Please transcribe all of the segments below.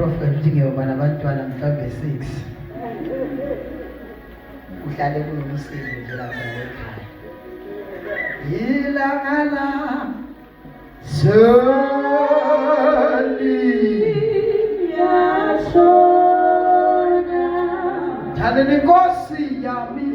prophet uthi ngiyoba nabantwana mhlawumbe 6 uhlale kunomsindo nje lapha ekhaya ilanga la soli yashona thaleni Nkosi yami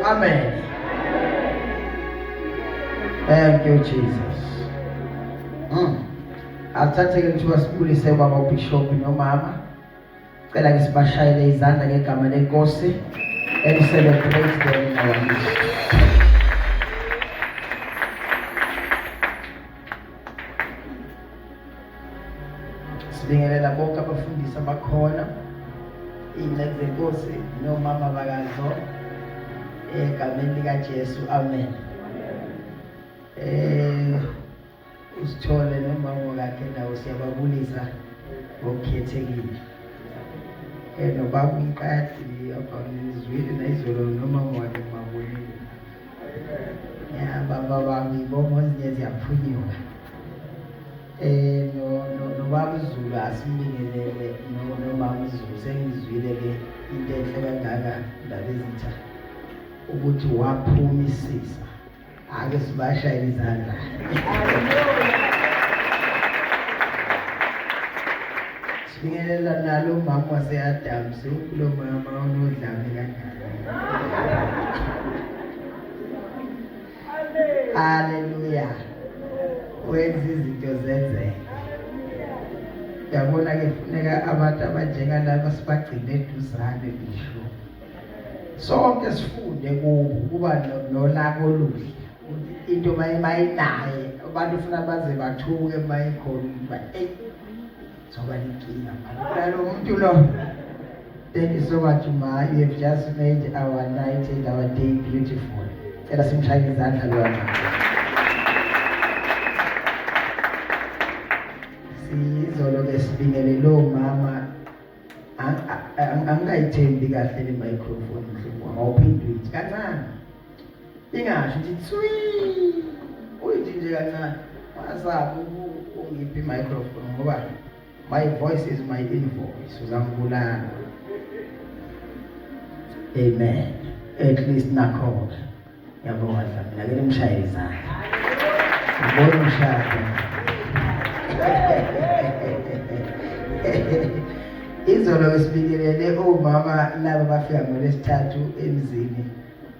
Amen. Thank you, Jesus. Athathe ke kuthiwa sibulise baba uBishop nomama. Cela ke sibashayele izandla ngegama leNkosi and celebrate them in our midst. Sibingelela bonke abafundisi abakhona. Inceku zeNkosi nomama bakazo. Egameni likaJesu, amen. Usithole nomama wakhe nawo siyababulisa ngokukhethekile. Nobaba uMqadi abangizwile nayizolo nomama wakhe mabonile. Baba bami bonke ezinye ziyaphunyuka. Nobaba uZulu asimbingelele nomama uZulu sengizwile ke into enhle kangaka ndaba ezitha ukuthi waphumisisa ake sibashayele izandla. Sibingelela nalo umama waseAdam lo mama onodlame kangaka. Hallelujah. Wenza izinto zenzeke. Yabona ke funeka abantu abanjengalabo sibagcine eduzane bisho. Sonke sifunde kuba nolaka oluhle. Into mayinaye abantu ufuna baze bathuke mayikhona ba soba inkinga manje. Lo muntu lo. Thank you so much ma, you have just made our night and our day beautiful. Cela simshayele izandla lo mama. Sizolo ke sibingelele lo mama angayithembi kahle le microphone mhlawumbe awuphindi uthi kancane ingasho nje tswi uyithi nje kancane wasabi ungiphi microphone ngoba my voice is my invoice uzangibulala. Amen. At least nakhona yabona mina ke nimshayele izandla ngibona umshado. izolo wesibikelele omama laba bafika ngolesithathu emzini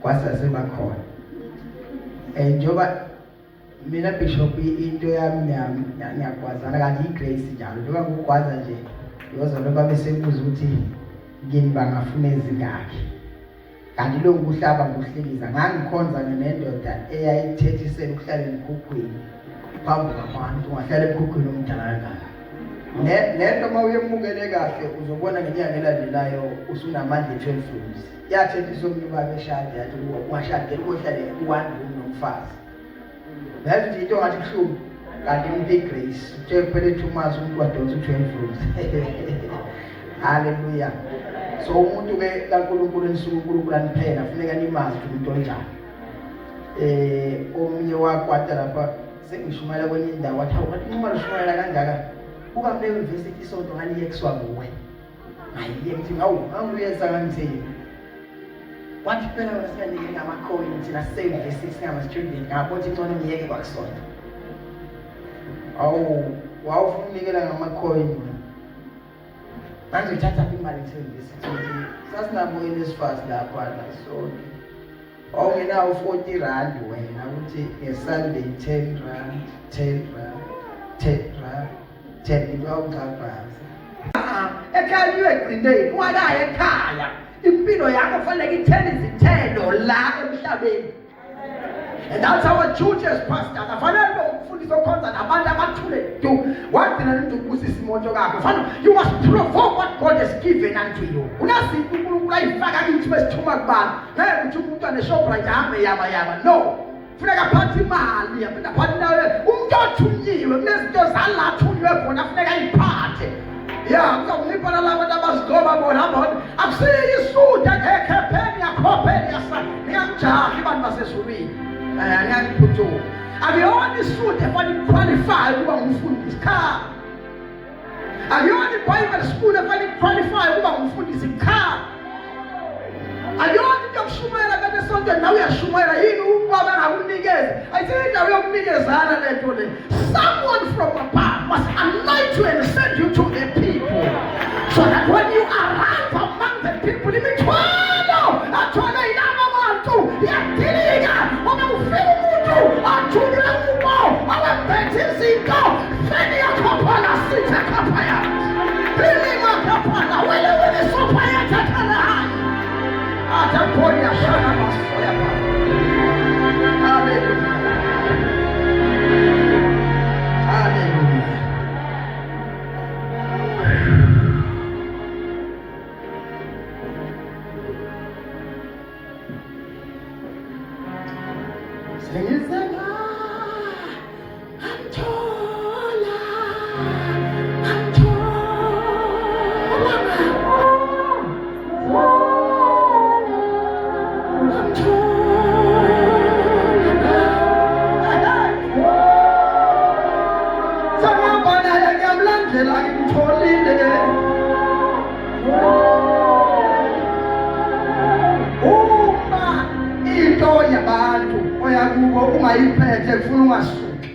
kwasase bakhona. Njoba mina bishop into yami ngiyakwazana kanti iGrace njalo njengoba ngokwaza nje yozolo babe sebuza ukuthi ngini bangafuna ezingaki. Kanti lo nguhlaba nguhleliza ngangikhonza nendoda eyayithethisela ukuhlala emkhukhwini phambi kwabantu ngahlala emkhukhwini omdala kangaka. Lento mawuyemukele kahle uzobona ngenyanga elandelayo usunamandla 12 rooms. Yathethiswa umuntu babeshade yathi washadela ukuhlala ku1 room nomfazi. Yathi into ngathi kuhlungu kanti iGrace uthe kuphele 2 months umuntu wadonsa 12 rooms. Hallelujah. So umuntu ke kaNkulunkulu uNkulunkulu aniphela kufuneka nimazi umuntu onjani. Omunye wakwata lapha sengishumayela kwenye indawo wathi uma ushumayela kangaka kuba kule university sonto ngani yexwa nguwe. Hayi ngithi angiyenza kanjani. Wathi phela wena siyanike ngama coins na save university ngama student ngabothi ngcono ngiyeke kwakusona. Wawufuna unikela ngama coin. Manje uthatha imali service sasinabo enesifasi lapha so awungenawo 40 rand wena ukuthi ngeSunday 10 rand ngawungabhaza ekhaya uyeqindeni walaye ekhaya impilo yakho fanele ithele izithelo la emhlabeni. And that's our duty as pastors. Afanele ukufundisa okhonza nabantu abathule do wadina into ukubusisa imoto yakho. You must provoke what God has given unto you. Unazinto uNkulunkulu ayifaka kithi besithuma kubantu. Ngeke uthi umuntu aneShoprite ahambe yaba. No. Funeka phathi imali yaphinda phathi nawe umuntu othunyiwe kunezinto zalathunywe khona funeka ayiphathe. Yeah, uzawuniphala labantu abazigoba bona hamba akusiyi isuda ngekhepeni yakhopheni yasa. Niyamjaha abantu basesulwini. Ngiyakuphuthuma. Akuyona isuda efanele qualify ukuba ngumfundisi cha. Akuyona iBible school efanele qualify ukuba ngumfundisi cha. Akuyona into yokushumayela kanti esontweni nawe uyashumayela yini ubaba ngakunikeza. Ayisithi indawo yokunikezana lento le. Someone from above must anoint you and send you to the people so that when you arrive among the people imithwalo athola yilabo bantu yadilika uma ufika umuntu athunywe kubo awembethe izinto feni yakhophana sitha kaphaya ilima kaphana wele sopa yathathana hayi atakhona yashana masoya ba. Hallelujah. Ungayiphethe ufuna ungasuki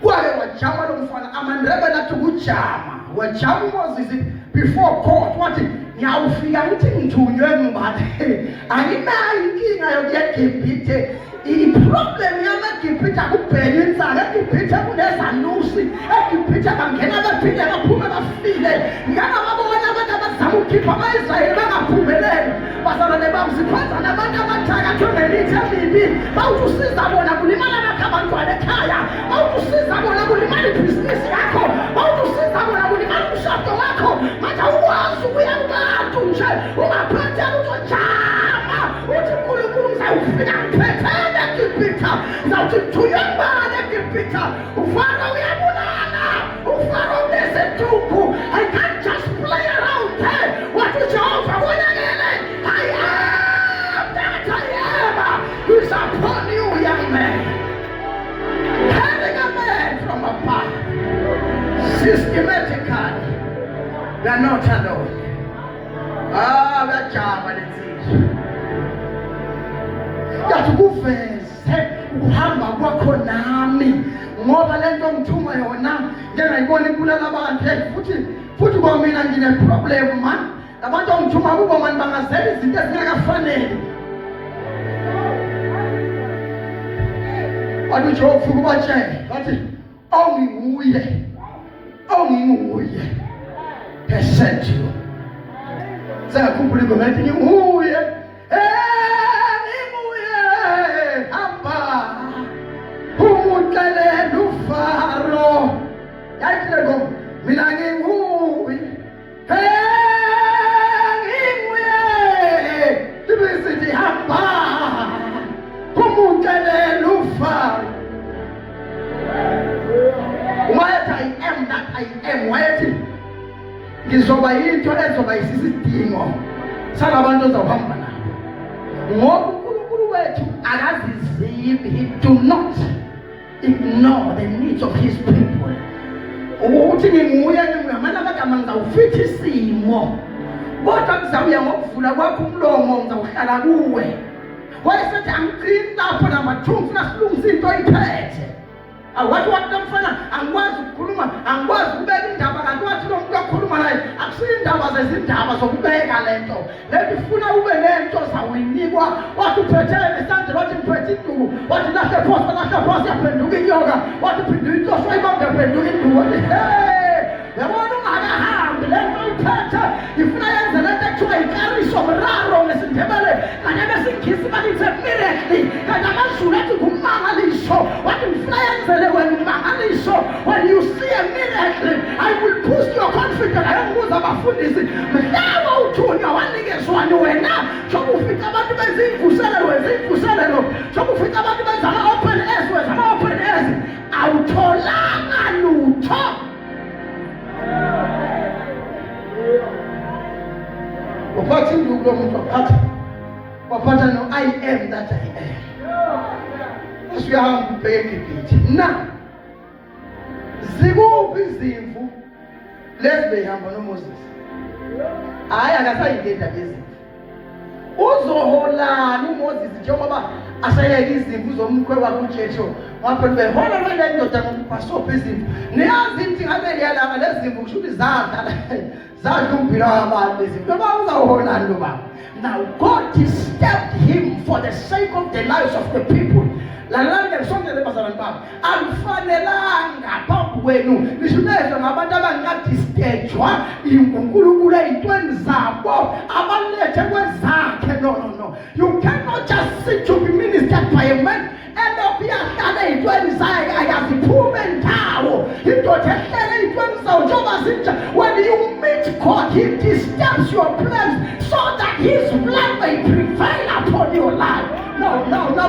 kwake wajama lo mfana amandrebe nathi ukujama wajama uMoses before court wathi ngiyawufika ngithi ngithunywe ngibani anginayo inkinga yokuya eGibhithe. I-problem yamaGibhithe akubheka insana eGibhithe kunezanusi eGibhithe bangena baphinde baphume bafile ngiyababona abantu abazama ukukhipha ama-Israyeli bangaphumeleli bazalwane bami siphatha nabantu abathakathwe ngemithi emibi bawuthi usiza bona kulimala nakho abantwana ekhaya bawuthi usiza bona kulimala ibhizinisi yakho bawuthi usiza bona kulimala umshado wakho manje awukwazi ukuya kubantu nje ungaphathela uzojama uthi uNkulunkulu ngizawufika ngiphethele eGibhithe zawuthi thunywe ngibani eGibhithe ufana uyabulala ufana uneseduku. I can't just play around there. What is Jehovah wonakele? I am that I am. He's upon you, young man. Telling a man from above. Systematically. We are not alone. We are German. Yatukuveze ukuhamba kwakho nami ngoba lento ngithuma yona ngiyayibona ibulala abantu futhi futhi kwa mina ngine problem man abantu ongithuma kubo man bangazela izinto ezingakafanele wathi nje ufika ubatshela wathi onginguye he said to you zakhumbula ngokuthi nginguye hamba umuxelela uFaro yathi leko mina nginguye libesithi hamba umuxelela uFaro wayethi I am that I am wayethi ngizoba yinto ezoba isisidingo salabantu ozawuhamba nabo ngoba uNkulunkulu wethu akazizibi. He do not ignore the needs of his people. Ukuthi nginguye ngamanye amagama ngizawufitha isimo kodwa kuzawuya ngokuvula kwakho umlomo ngizawuhlala kuwe. Wayesethi angiqini lapho namathumbu funa silungisa into oyiphethe. Awathi wakamfana angikwazi ukukhuluma angikwazi ukubeka indaba kanti wathi lo muntu okhuluma naye akusindaba zezindaba zokubeka lento ifuna ube nento zawinikwa wathi uphethele nesandla wathi ngiphethe induku wathi lahle phosa yaphenduka inyoka wathi phinda inhloso ayibambe yaphenduka induku wathi yabona ungakahambi lento uyiphethe ifuna yenze lento ekuthiwa ikariso mraro ngesindebele kanye besingisi bakithi miracle kanye amazulu athi ngumangaliso wathi ngifuna yenzele wena umangaliso. When you see a miracle I will boost your confidence. Ayongibuza abafundisi mhlaba uthunywa wanikezwani wena sokufika abantu bezimvuselelo sokufika abantu benza ama-open airs wenza ama-open airs awutholanga lutho. Waphatha induku lo muntu waphatha no I am that I am. Asuyahamba ubheke iGibhithe na zikuphi izimvu lezi behamba noMoses hayi akasayinto indaba yezimvu uzoholana uMoses njengoba asayeka izimvu uzomkhweba kuJethro waphela behola wena indoda ngokupasopha izimvu niyazi into ngabe liyalanga lezi zimvu kusho ukuthi zadla umpilo wabantu izimvu ngoba uzawuholana lo baba. Now God disturbed him for the sake of the lives of the people. Lalanga sonke bazalwane babo alifanelanga phambi kwenu lishunyezwe ngabantu abangadiskejwa uNkulunkulu ezintweni zabo abalethe kwezakhe. No, you cannot just sit to be ministered by a man elokhu yahlala ezintweni zakhe ayaziphume ndawo indoda ehlele ezintweni zawo njengoba zinja. When you meet God he disturbs your plans so that his plan may prevail upon your life. No,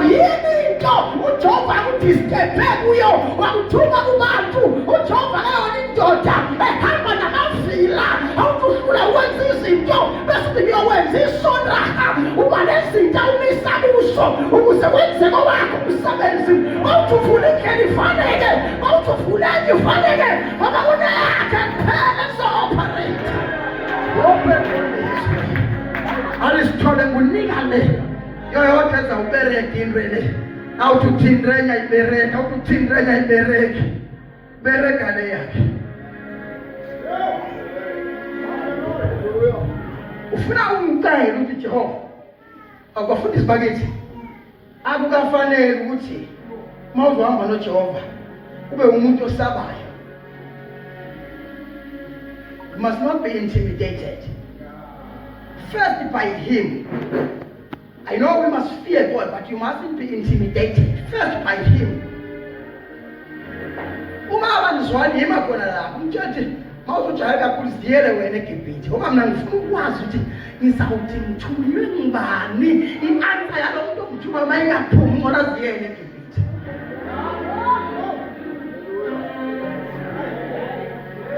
yini into uJehova akudisturbe kuyo wakuthuma kubantu uJehova leyo indoda ehamba namavila awukuhlula wenza izinto bese uyowenza isonra uba nezinto umisa kuso ukuze kwenzeke wakho umsebenzi awuthufule indlela ifanele awuthufule ifanele ngoba kuneyakhe kuphela so-operate open alisithole ngunikale yoyonke ezawubereka into le awuthindrenya ibereka bereka le yakhe. Ufuna umcela ukuthi Jehova akufundisi bakithi akukafanele ukuthi mawuzohamba noJehova ube umuntu osabayo. You must not be intimidated first by him. I know we must fear God, but you mustn't be intimidated first by him. Uma abanizwani yima khona lapho umthethe mawuzojaha kakhulu sidiyele wena eGibhithe ngoba mina ngifuna ukwazi ukuthi ngizawuthi ngithunywe ngibani i-answer yalo muntu ongithuma mayingaphumi ngoba ziyele eGibhithe.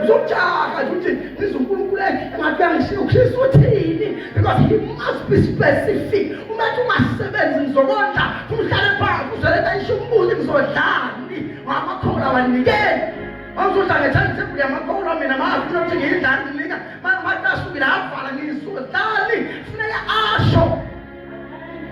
Uzojaha ukuthi ngizonkulunkulu engathi angishiya uKristu uthini because he must be specific. Umathi ungasebenzi ngizokondla umhlale phansi uzoletha isho umbuzi ngizodlani ngamakhola wanikeni awuzodla ngethembule yamakhola mina mafuna ukuthi ngiyidlani nika matasukile avala ngizodlani funeka asho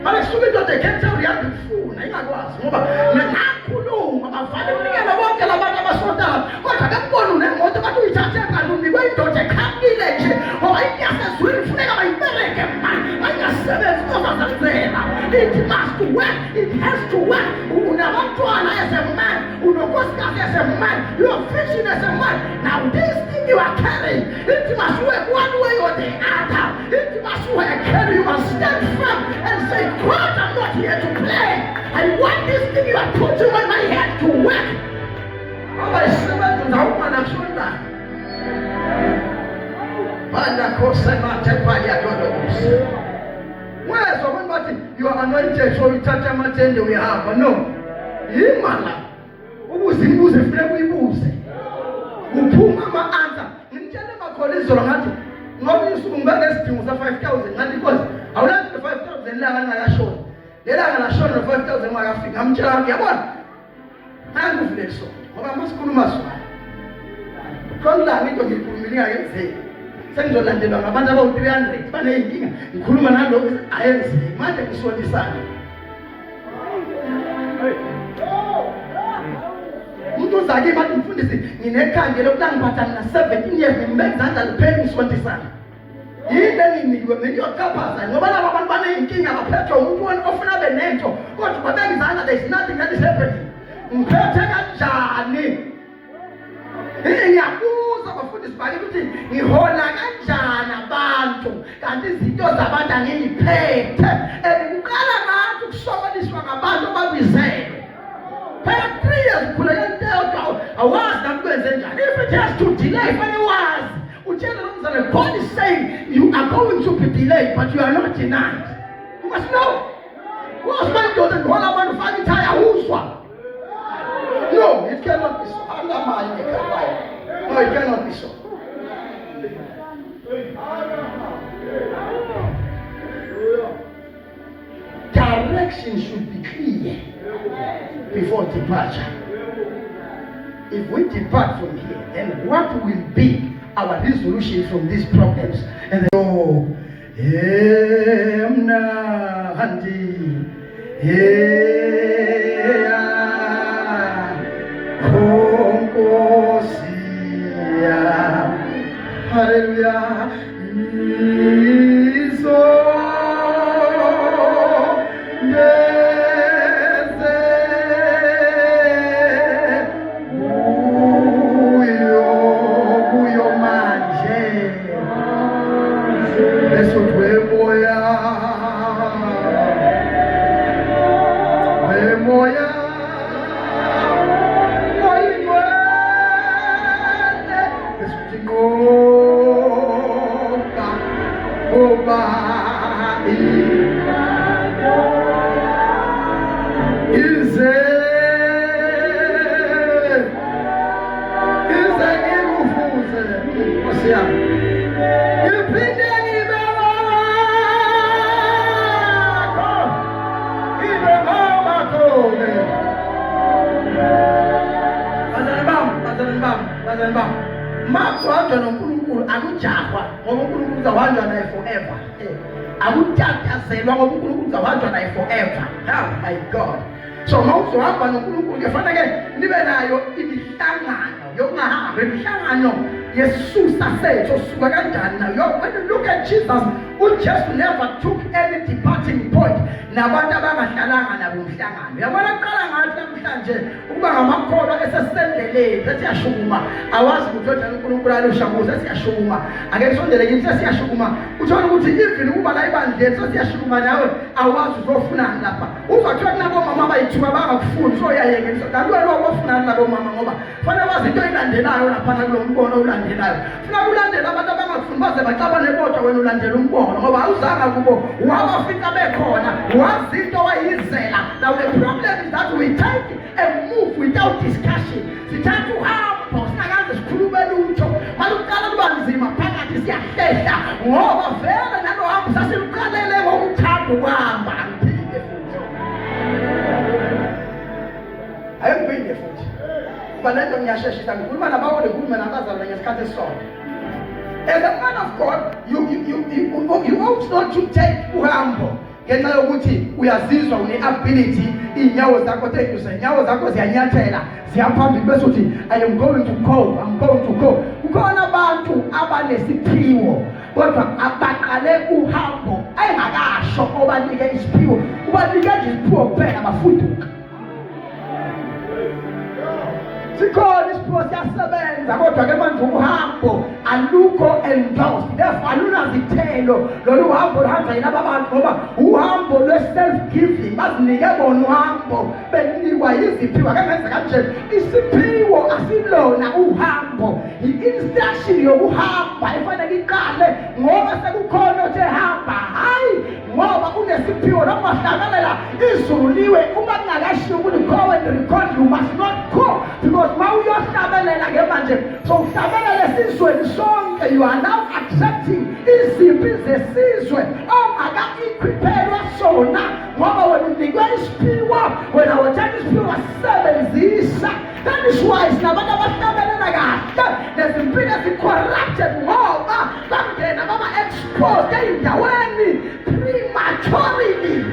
manje kusuka indoda ekhethe uyakufuna ingakwazi ngoba nakhuluma bavale unikele bonke labantu abasondayo kodwa akubona unemoto bathi uyithathe kanti unikwe indoda ekhambile nje ngoba iyasezwini kufuneka bayibereke manje angasebenzi kozazenzela. It must work, it has to work. Unabantwana as a man, unonkosikazi as a man, you are fishing as a man. Now this thing you are carrying, it must work one way or the other. It must work. You must stand firm and say, God, I'm not here to play. I want this thing you are putting on my head to work. You are anointed, so you touch them and we have. But no, Himala, ubuze funeka uyibuze. Uphuma ama-answer. Ngitshela amakholisa ngathi ngoba isungumba ngesidingo sa 5,000 ngathi because awulazi 5,000 langa ngakashona. Lelanga lashona 5,000 makafika. Ngamtshela ngathi yabona. Angivule so. Ngoba masikhuluma sona. Khona into ngiyikhulumile ngayenzeki. Sengizolandelwa ngabantu abawu-300 baneyinkinga. Ngikhuluma nalokho ayenzeki. Manje ngisondisana. Umuntu uzake bathi mfundisi nginekhanje lokutangiphatha mina 17 years ngimbe izandla liphela ngisondisana. Yini enginikiwe mina iyokaphaza ngoba laba abantu baneyinkinga baphethwe umuntu ofuna benento kodwa babeka izandla there is nothing that is happening. Ngiphethe kanjani? Ngiyabuza bafundisi bake ukuthi ngihola kanjani abantu kanti izinto zabantu angiyiphethe kuqala abantu kusokoliswa ngabantu ababizelwe. Phela 3 years khula yentelo awazi nakwenze njani. If it has to delay fanele wazi utshela lo mzane God is saying you are going to be delayed but you are not denied. You must know. What's my daughter ngoba abantu faka ithaya uzwa. No, it cannot be so. No, it cannot be so. Direction should be clear before departure. If we depart from here, then what will be our resolution from these problems? And then, hallelujah. Oh my God. So most of us when you look at Jesus, who just never took any departing point. Nabantu abangahlalanga nabo umhlangano. Yabona qala ngathi namhlanje ukuba ngamakholwa esesendleleni sesiyashukuma. Awazi ukuthi uJohn uNkulunkulu aloshamuza siyashukuma. Ake sondele kimi sesiyashukuma. Uthola ukuthi even ukuba la ibandleni sesiyashukuma nawe awazi uzofunani lapha. Uzathola kunabo mama abayithuka bangakufuni so yayeke so kanti wena wafunani nabo mama ngoba fanele wazi into ilandelayo lapha kulo mbono ulandelayo. Funa kulandela abantu abangakufuni baze baxabane bodwa wena ulandela umbono ngoba awuzanga kubo wabafika bekhona. Now the problem is that we take a move without discussion. Sithatha uhambo singaze sikhulume lutho. Maluqala kuba nzima phakathi siyahlehla ngoba vele nalo hambo sasiluqalele ngokuthanda ukuhamba angiphinde futhi. Ayengipinde futhi. Kuba lento ngiyasheshisa ngikhuluma nabawole ngikhuluma nabazalwane ngesikhathi esisodwa. As a man of God, you ought not to take uhambo ngenxa yokuthi uyazizwa une-ability, iy'nyawo zakho they'dusa, iy'nyawo zakho ziyanyathela, ziyaphambili bese uthi I am going to go, I'm going to go. Kukhona abantu abanesiphiwo kodwa abaqale uhambo engakasho obanike isiphiwo, ubanike nje isiphiwo kuphela bafuduka. Sikhona isiphiwo siyasebenza kodwa-ke manje uhambo alukho endorsed, therefore alunazithelo lolu hambo luhamba yilaba abantu ngoba uhambo lwe-self-giving, bazinike bona uhambo benikwa yiziphiwo. Akengenza kanje, isiphiwo asilona uhambo, i-instruction yokuhamba efanele iqale ngoba sekukhona othe hamba, hayi ngoba unesiphiwo noma hlakalela izulu liwe uma kungakashiwo ukuthi go and record, you must not go, because ma uyohlabelela-ke manje sowuhlabelela esizweni sonke, you are now accepting iziphi zesizwe ongaka-equipelwa sona ngoba wena unikwe isiphiwo, wena wethatha isiphiwo wasisebenzisa. That is why sinabantu abahlabelela kahle nezimpilo ezi-corrupted ngoba bangena baba-exposed ey'ndaweni prematurely.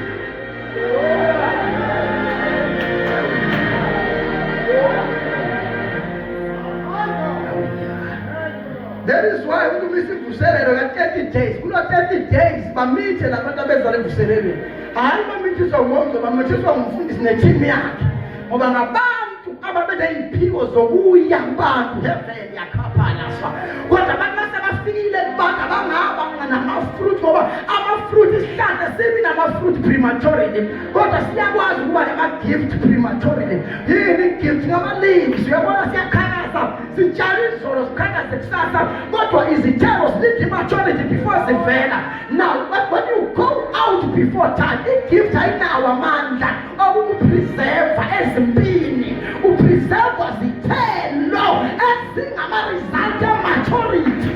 That is why umuntu isivuselelo ka-30 days, kulo 30 days bamithe labantu abezala evuselelweni, hayi bamithiswa umonzo, bamithiswa umfundisi nethimu yakhe, ngoba ngabantu ababeney'mphiwo zokuya kubantu heaven yakhaphalafa. Kodwa abantu basebafikile kubantu abangaba namafruit, ngoba amafruit isihlahla sibi namafruit prematurely, kodwa siyakwazi ukuba nama-gift prematurely. Yini gift? Ngama-leaves. Uyabona siyakhalaza, sitshale izolo sikhalaze kusasa, kodwa izithelo zilinde maturity before zivela. Now when you go out before time, i-gift ayinawo amandla okukupreserva ezimpini, upreserva zithelo ezingama-result e-maturity.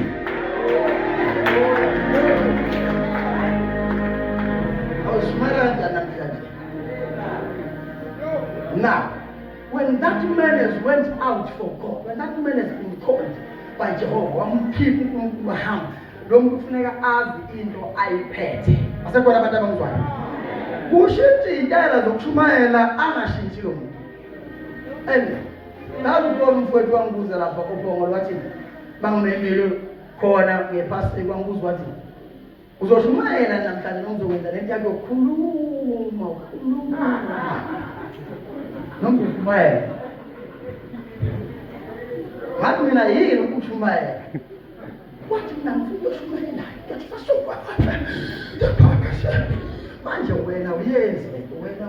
Now, when that man has went out for God, when that man has been called by Jehovah, wamkhipha uNkulunkulu wahamba, lo muntu kufuneka azi into ayiphethe. Asekhona abantu abangizwayo. Kushintsha iy'tayela zokushumayela, angashintshi lo muntu. Nazi ukubona umfowethu wangibuza lapha koBhongo lwathi bangimemile khona ngepastor kwangibuza wathi uzoshumayela namhlanje noma uzokwenza lento yakho yokukhuluma noma ushumayela. Ngathi mina yini ukushumayela? Wathi mina ngifuna ushumayela. Yathi fasokwa apha. Yaphakasha. Manje wena uyenze, wena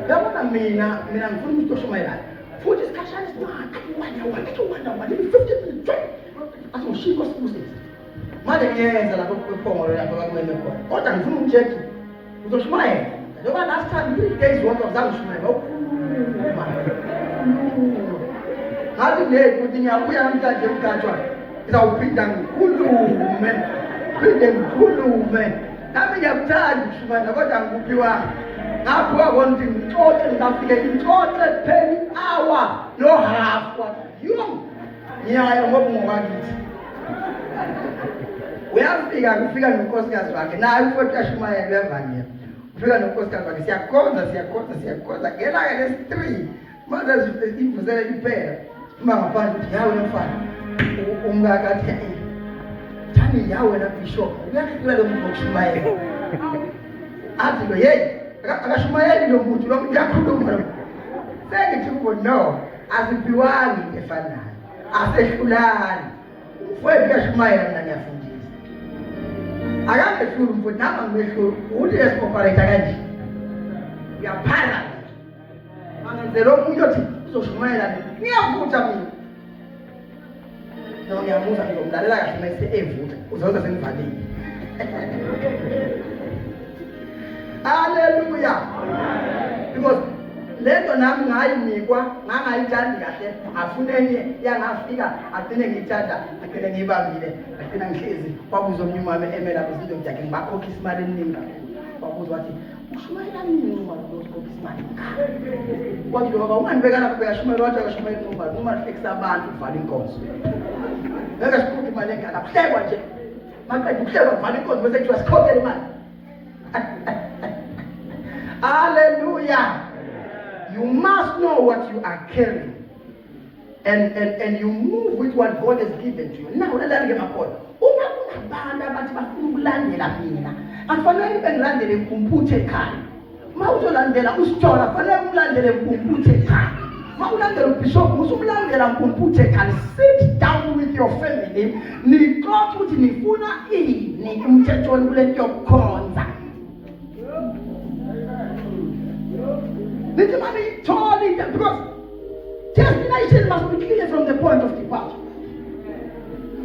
yabona mina ngifuna ukuthi ushumayela. Futhi isikhashana siwona 15 minutes. Asoshiko sibuze. Manje ngiyenza lapho kwePhongolo lapho bakumele khona. Kodwa ngifuna umjethi uzoshumayela. Ngoba last time 3 days worth of zangishumayela. Ngathi nje ukuthi ngiyabuya namhlanje emkhathwa. Ngizawuphinda ngikhulume. Nami ngiyakuthanda ukushumayela kodwa ngikuphiwa. Ngapho kwakona ukuthi ngixoxe ngafike ngixoxe pheli hour no half wathi yo ngiyaya ngoba ngokwakithi. Uyafika kufika nonkosikazi wakhe naye ufothi ashumayela uyavangela. Ufika nonkosikazi wakhe siyakhonza ngela-ke lesi-3 manje ivuzele iphela uma ngaphandle ukuthi yawe mfana umkakathi thani yawe na bishop uyakhula lo muntu okushumayela. Athi lo yeyi akashumayeli lo muntu lo uyakhuluma lo. Sengithi kubo no, aziphiwanga into efanayo, asehlulani. Umfowethu uyashumayela mina ngiyafundisa. Akangehluli umfowethu nama ngimehluli ukuthi esikoparate kanje. Uyaphara. Mangenzela omunye othi uzoshumayela ngiyavutha mina. No ngiyamuza ngizomlalela kahle mase evutha uzoza sengivalile. Hallelujah. Because lento nami ngayinikwa ngangayithandi kahle afune enye yangafika agcine ngiyithanda agcine ngiyibambile agcine ngihlezi kwabuza omnye umama emela kwizinto yakhe ngibakhokha imali eningi kakhulu. Wabuza wathi ushumayela nini uma lokho isimali kwathi lokho ungandibeka lapha bekashumela wathi akashumela inqoba noma flex abantu uvala inkonzo ngeke sikhuphe imali engaka kuhlekwa nje maqedwe ukuhlekwa kuvala inkonzo bese kuthiwa sikhokhele imali. Hallelujah. You must know what you are carrying. And you move with what God has given to you. Now, let's get my point. Uma kunabantu abathi bafuna ukulandela mina, akufanele bengilandele mpumputhe ekhaya. Uma uzolandela usithola, kufanele umlandele mpumputhe ekhaya. Uma ulandela ubishop, usumlandela mpumputhe ekhaya. Sit down with your family. Nixoxe ukuthi nifuna ini umthethweni kule nto yokukhonza. Nithi mami itholi because destination must be clear from the point of departure.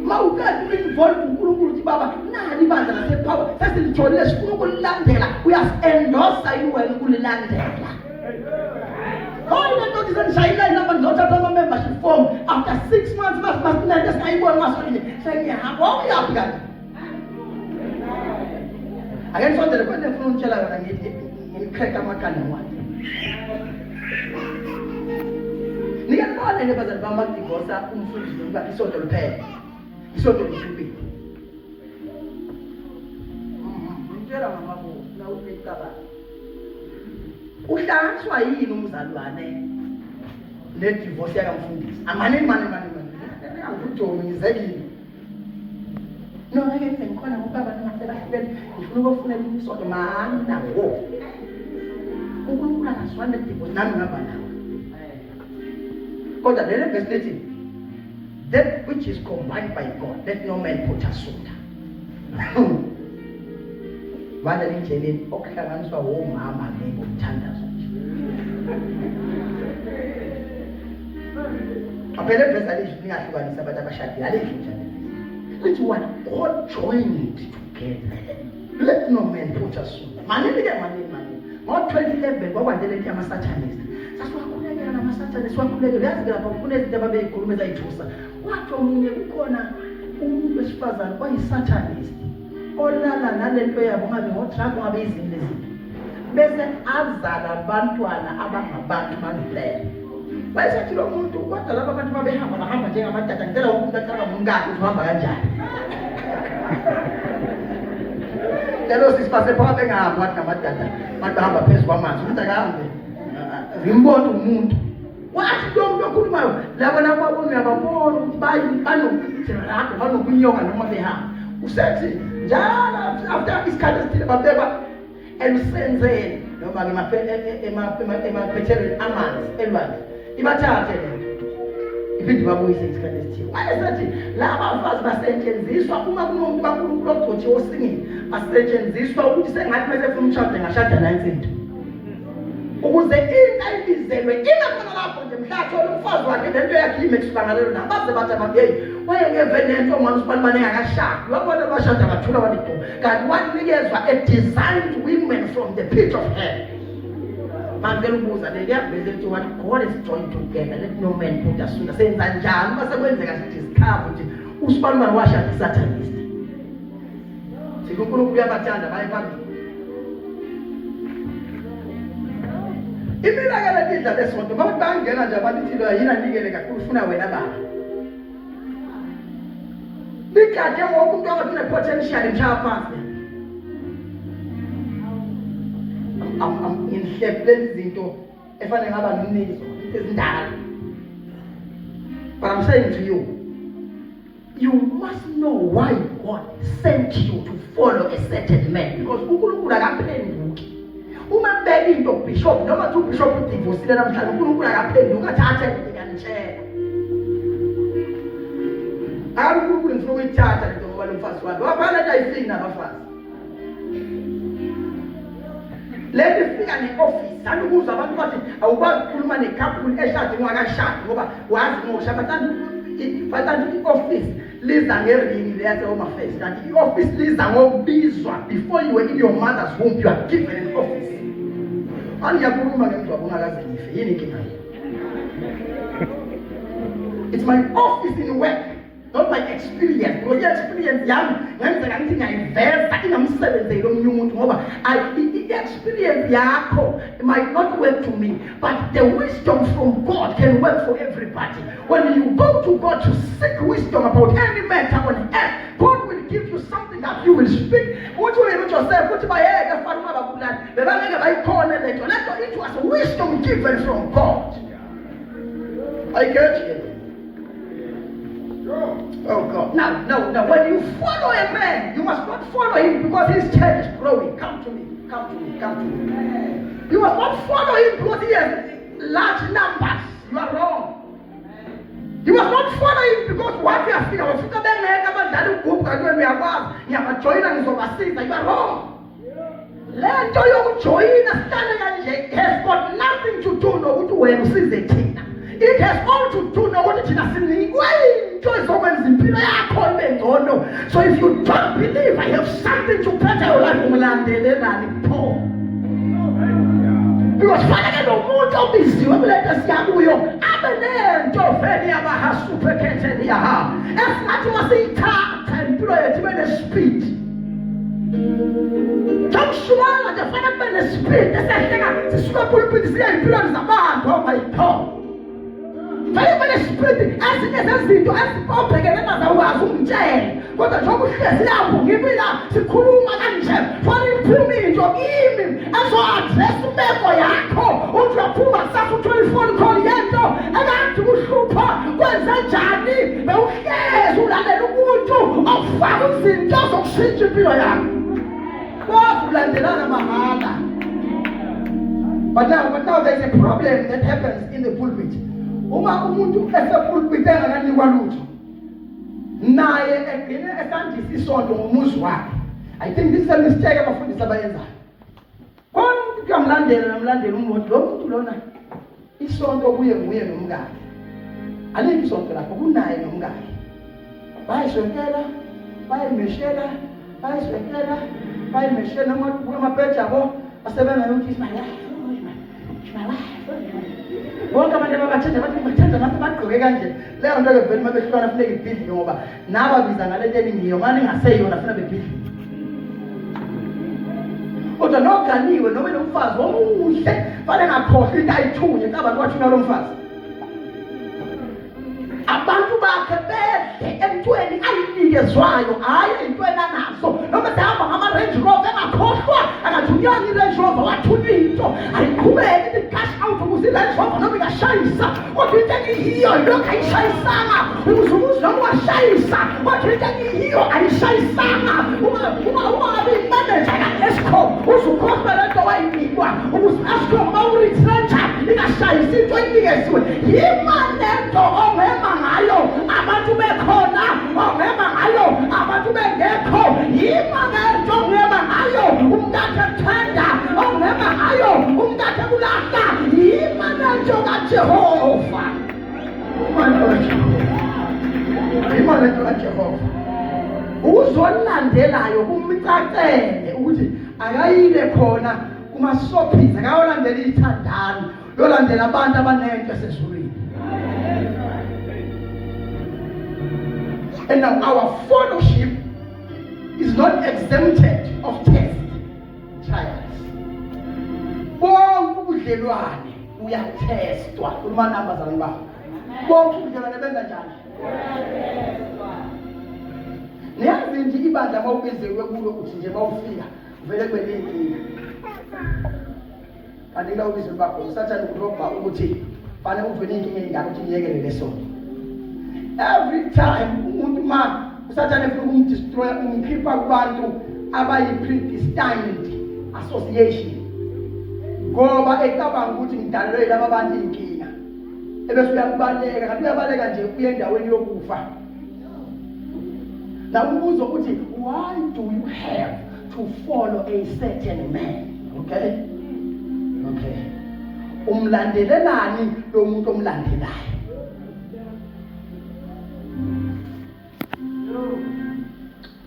Mawukade uinvolve uNkulunkulu uthi baba nani ibandla lasepower sesilitholile sifuna ukulandela uyasendosa iwena ukulilandela. Oyile nto izonishayela inamba ngizothatha ama-membership form after 6 months masinande singayibona masolile sengiyahamba uyaphi kanti ake nisondele kwente ngifuna ukutshela yona ngimcrack amakanda ngwani nikabona nebazali bami bakudivosa umfundisi ukuba isonto liphela isonto lithubile ngitshela mamabo na uphekaba uhlanganiswa yini umzalwane nedivorce yakamfundisi mani angikujomi ngizekile no ngeke ngikhona ngokaba nasebahlubeni ngifuna ukufunela isonto mani nawo uNkulunkulu akaswane nedivorce nami ngaba nawo kodwa le verse 13 that which is combined by God let no man put asunder. Vale endleleni okuhlanganiswa womama ngokuthandaza nje. Aphela verse alithi ningahlukanisa abantu abashadile alithi njani. Lithi what God joined together let no man put asunder. Manini ke manini. Ngo-2011 kwakwandele ethi ama-Satanist. Sasiwakhulekela nama-Satanist wakhulekela yazi lapha kunezinto ababeyikhuluma ezayithusa. Wathi omunye kukhona umuntu wesifazane oyi-Satanist olala nalento yabo ngabe ngo-drug ngabe izinto lezinto bese azala abantwana abangabantu manileyo. Bayisethi lo muntu kodwa laba abantu babehamba bahamba njengamadada ngicela wonke umuntu acaba ngumngaki uhamba kanjani. Lelo sisipase phakathi engahamba wathi ngamadada abantu bahamba phezu kwamanzi umuntu akahambe zimbona umuntu wathi lo muntu okhulumayo labo nababona uyababona ukuthi banokuthiraka banokunyoka noma behamba usethi njalo after isikhathi esithile babekwa elusenzeni noma emaphethelweni amanzi elwandle ibathathe iphinde babuyise isikhathi esithile. Wayesethi laba bafazi basetshenziswa uma kunomuntu kaNkulunkulu ogcotshiwe osingini basetshenziswa ukuthi sengathi mase efuna umshado ngashada naye into ukuze into ayibizelwe ingakhona lapho nje mhlathola umfazi wakhe lento yakhe imexbangalelo nabaze bathi ababyeyi wayengevenento omama usibalibane ngakashadi wabona abashada bathula walido kanti wanikezwa a designed women from the pit of hell. Manje ubuza leyabheze ukuthi what God is joined together let no man put asunder. Senza njani base kwenzeka sidiscover ukuthi usibalibane washada isatanist. Sikunkulunkulu uyabathanda baye phambili. Imilakela lidla lesonto ngoba bangena nje abantu lo yina nikele kakhulu ufuna wena baba. Bikade wonke umuntu angafuna potential mshaphansi. Inhlephele izinto efanele ngaba nomnizo ezindala. But I'm saying to you, you must know why God sent you to follow a certain man because uNkulunkulu akaphenduki. Uma beka into bishop noma uthi ubishop udivosile namhlanje uNkulunkulu akaphenduka athathe ngikanitshela. uNkulunkulu ngifuna ukuyithatha lento ngoba lo mfazi wami wabhala ayifiki nabafazi. Lethi fika ne-office anukuzwa abantu bathi awukwazi ukukhuluma ne-couple eshadi ngakashadi ngoba wazi ngokushaya batanti i-office liza ngeringi leyase home affairs kanti i-office liza ngokubizwa before you were in your mother's womb you are given an office. Angiyakhuluma ngemzwabo ungakaze ngife yini inkinga yini? It's my office in work, not my experience. Because your experience yami ngenzeka ngithi ngiyayiveza ingamsebenzeli omunye umuntu ngoba experience yakho might not work to me, but the wisdom from God can work for everybody. When you go to God to seek wisdom about any matter on earth, God will give you something that you will speak. What you will yourself, what it was wisdom given from God. I get you. Oh God. Now, when you follow a man, you must not follow him because his church is growing. Come to me. You must not follow him because he has large numbers. You are wrong. You must not follow him because what you are feeling, you are wrong. Let your join has got nothing to do with the king. It has all to do with what it is. So if you don't believe, I have something to better your life. Because Father, no more of this. You will let us have you. Amen. As much as he can't employ it in the speed. Don't swallow the Father by the Spirit. The second, the super pulpit is there. Oh my God. Fire by the Spirit, as it is as it as public and another was jail. What the trouble is now, give me that to Kuruma and Jeff. For it to me into evening, and so I dress to me for Yako, Ultra Puma, Safu 24 Coriento, and I to Super, what's that Johnny? No cares who let the wood of thousands just of Shinjipilla. What landed on Mahana? But now there's a problem that happens in the pulpit. Uma umuntu esepulpit enganikwa lutho naye egcine esandisa isonto ngomuzi wakhe. I think this is a mistake abafundisi abayenzayo. Konke kuyamlandela umuntu lo muntu lona isonto kuye nguye nomkakhe. Alikho isonto lapho kunaye nomkakhe. Bayishonkela, bayimeshela amaphetha abo asebenza ukuthi my wife. Bonke abantu abathanda bagqoke kanje. Leyo nto ke vele mabehlukana funeka ibhidli ngoba nababiza ngale nto eningiyo manje ngaseyona funa bebhidli. Kodwa noganiwe noma nomfazi omuhle fane ngakhohlwa into ayithunye abantu bathuna lo mfazi. Abantu bakhe bedle emntweni ayinikezwayo hayi entweni anazo. Noma sihamba ngama-Range Rover engakhohlwa angathunyanga i-Range Rover wathunywa into ayiqhubeke ithi cash out ukuze i-Range Rover noma ingashayisa. Kodwa into engiyiyo yilokhu ayishayisanga ukuze umuzi noma washayisa. Kodwa into engiyiyo ayishayisanga. Ungabi imanager ka-Eskom uzukhohlwa le nto wayinikwa ukuze i-Eskom mawuritrencha ingashayisi into ayinikeziwe. Yimani le nto ongema ngayo abantu bekhona ongema ngayo abantu bengekho. Yimani le nto ongema ngayo umkakhe ethanda ongema ngayo umkakhe kulahla. Yimani le nto kaJehova. Yimani le nto kaJehova. Uzolandelayo kumcacele ukuthi akayile khona kumasophizi akayolandela ithandana yolandela abantu abanento esezulwini. And now our fellowship is not exempted of test trials. Bonke ubudlelwane uyatestwa kumantombazane bakho. Bonke ubudlelwane benza njani? Niyazi nje ibandla mawubizewe kulo ukuthi nje mawufika vele kube inkinga. Kanti la ubizo bakho usathana ukurobha ukuthi fanele uvele inkinga engaka ukuthi niyekele lesonto. Every time umuntu ma usathana efuna ukumdestroy umkhipha kubantu abayi-predestined association. Ngoba ecabanga ukuthi ngidalelwe laba bantu inkinga. Ebese uyakubaleka kanti uyabaleka nje uye endaweni yokufa. Now ubuzo ukuthi why do you have to follow a certain man? Okay? Umlandelelani lo muntu omlandelayo?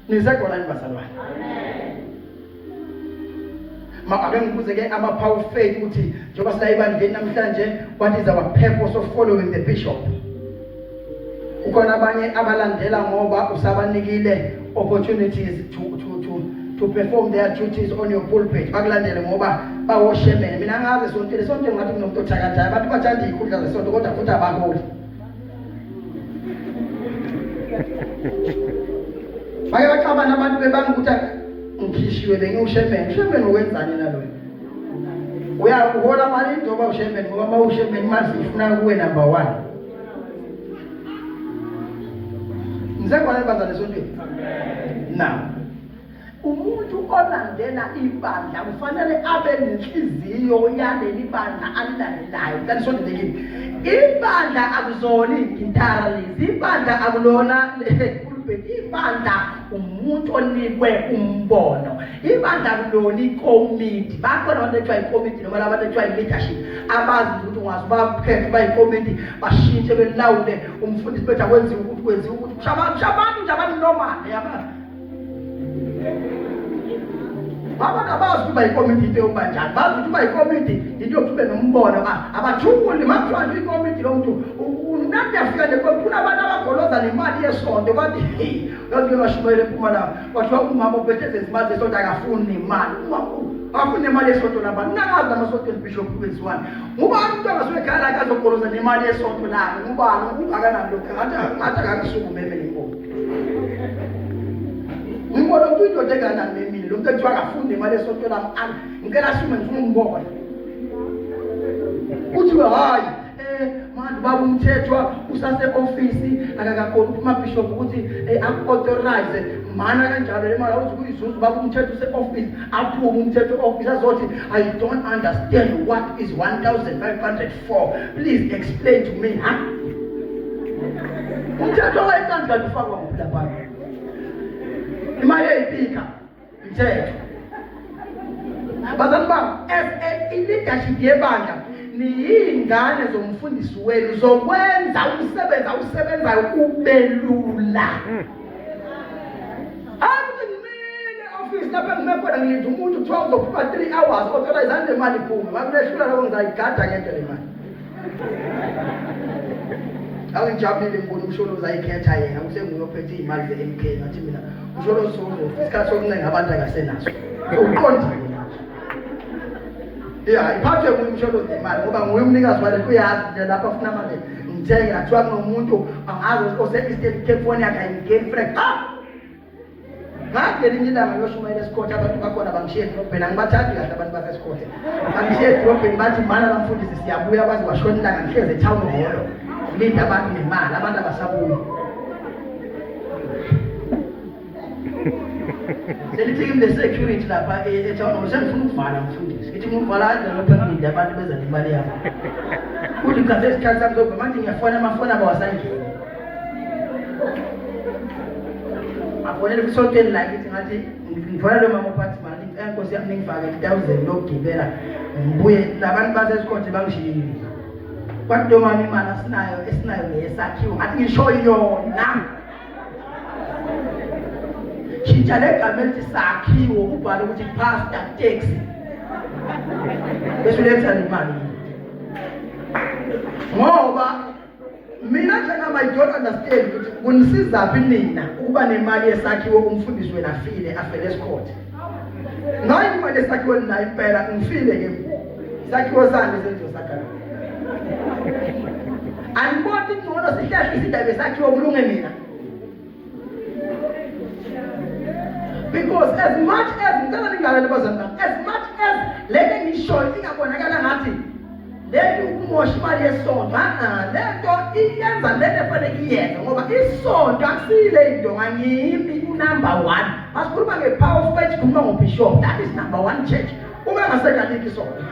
Nizekona nibazalwane. Makabe ngibuze ke ama-power faith ukuthi njengoba sila ebandleni namhlanje, what is our purpose of following the bishop? Ukona abanye abalandela ngoba usabanikile opportunities to to perform their duties on your pulpit. Bakulandele ngoba bawoshemene. Mina ngaze sonto ngathi kunomuntu othakathayo. Abantu bathanda ikhundla zesonto kodwa futhi abaholi. Bake baxabana abantu bebanga ukuthi ngikhishiwe bengiushemene. Ushemene ukwenzani nalo? Uyahola mali njengoba ushemene ngoba mawushemene manje ifuna kuwe number 1. Ngizekwane bazane sontweni. Now umuntu olandela ibandla kufanele abe nenhliziyo yaleli bandla alilandelayo. Kanti sondekile ibandla akuzona igitara lezi, ibandla akulona pulpit, ibandla umuntu onikwe umbono, ibandla akulona ikomiti. Bakhona abantu ekuthiwa ikomiti noma abantu ekuthiwa leadership abazi ukuthi ungazi baphethe bayikomiti bashintshe belawule umfundisi bethu akwenziwe ukuthi kwenziwe ukuthi shabantu nje abantu normal yaba abantu abazi ukuba ikomiti into yokubanjani, bazi ukuthi uba ikomiti into yokube nombono abathunguli makuthiwa ikomiti lo muntu unandi afika nje kunabantu abagoloza nemali yesonto bathi yazi bashumayele eMpumalanga kwathiwa umama obhetheze izimali zesonto akafuni nemali, afune nemali yesonto labantu nakazi amasonto bishop kwenziwani ngubani umuntu angasuke ekhaya akazogoloza nemali yesonto lakhe ngubani ungakanani lokho ngathi akangisuku meme lenkomo ngibona ukuthi indoda enganani memile lo muntu ekuthiwa akafunde imali esonto lami ngicela asume ngifuna umbona kuthiwa hayi manje baba umthethwa usase-ofisi akakakhona uphuma bishop ukuthi aku-authorize mana kanjalo le mali awuthi kuyizuzu baba umthetho use-ofisi aphume umthetho office azothi I don't understand what is 1,504 please explain to me umthetho wayekandla lufakwa ngophi imali eyipika mthetho bazali bami as i-leadership yebandla niyingane zomfundisi wenu zokwenza umsebenzi awusebenzayo kube lula. Angimile office lapha ngimekhona ngilinda umuntu 12 zokuphuma 3 hours kodwa izande imali iphume makulehlula lokho ngizayigada ngento le mali. Awungijabulile ngibona umsholo uzayikhetha yena usenguyophethe imali ze-MK ngathi mina umsholo sozo isikhathi sokuncane abantu akasenaso uqondile iphathwe umsholo zemali ngoba nguye umnikazi wale kuyazi nje lapha afuna manje ngithenge athiwa kunomuntu angazi ose-Eastern Cape phone yakhe ayingirlfriend ngathi elinye ilanga ngiyoshumayela esikhothi abantu bakhona bangishiye edrobheni angibathandi kahle abantu basesikhothi bangishiye edrobheni bathi mana bamfundisi siyabuya baze bashona ilanga ngihlezi etown hall linda abantu nemali abantu abasabuyi selithi kimi le-security lapha etown hall sengifuna ukuvala mfundisi ngithi ngivala lapha ngilinde abantu beza nemali yabo kuthi cha sesikhathi sami sokuvela manje ngiyafona amafoni abo wasangeni afonele kusontweni la ngithi ngathi ngifona lo mama ophathi mali enkosi yami ngifake 1,000 lokugibela ngibuye nabantu basesikhothi bangishiyile kwathi mama imali esinayo ngesakhiwo ngathi ngisho yona shintsha legama elithi sakhiwo ubhale ukuthi pastor taxi bese uletha imali ngoba mina njengama I don't understand ukuthi kunisizaphi nina ukuba nemali yesakhiwo umfundisi wena afele esikhothi ngayi imali yesakhiwo nina impela ngifile ke isakhiwo sami senzo sakhala anibona ingcono sihlahla isidaba esakhiwo kulunge mina because as much as ngicela ningalaleli bazali bami as much as lento ngishoyo ingabonakala ngathi lento ukumosha imali yesonto lento iyenza lento efanele iyenze ngoba isonto akusile into ngangimi number 1 masikhuluma nge-power of faith kukhuluma ngobishop that is number 1 church uma ngasekaliki isonto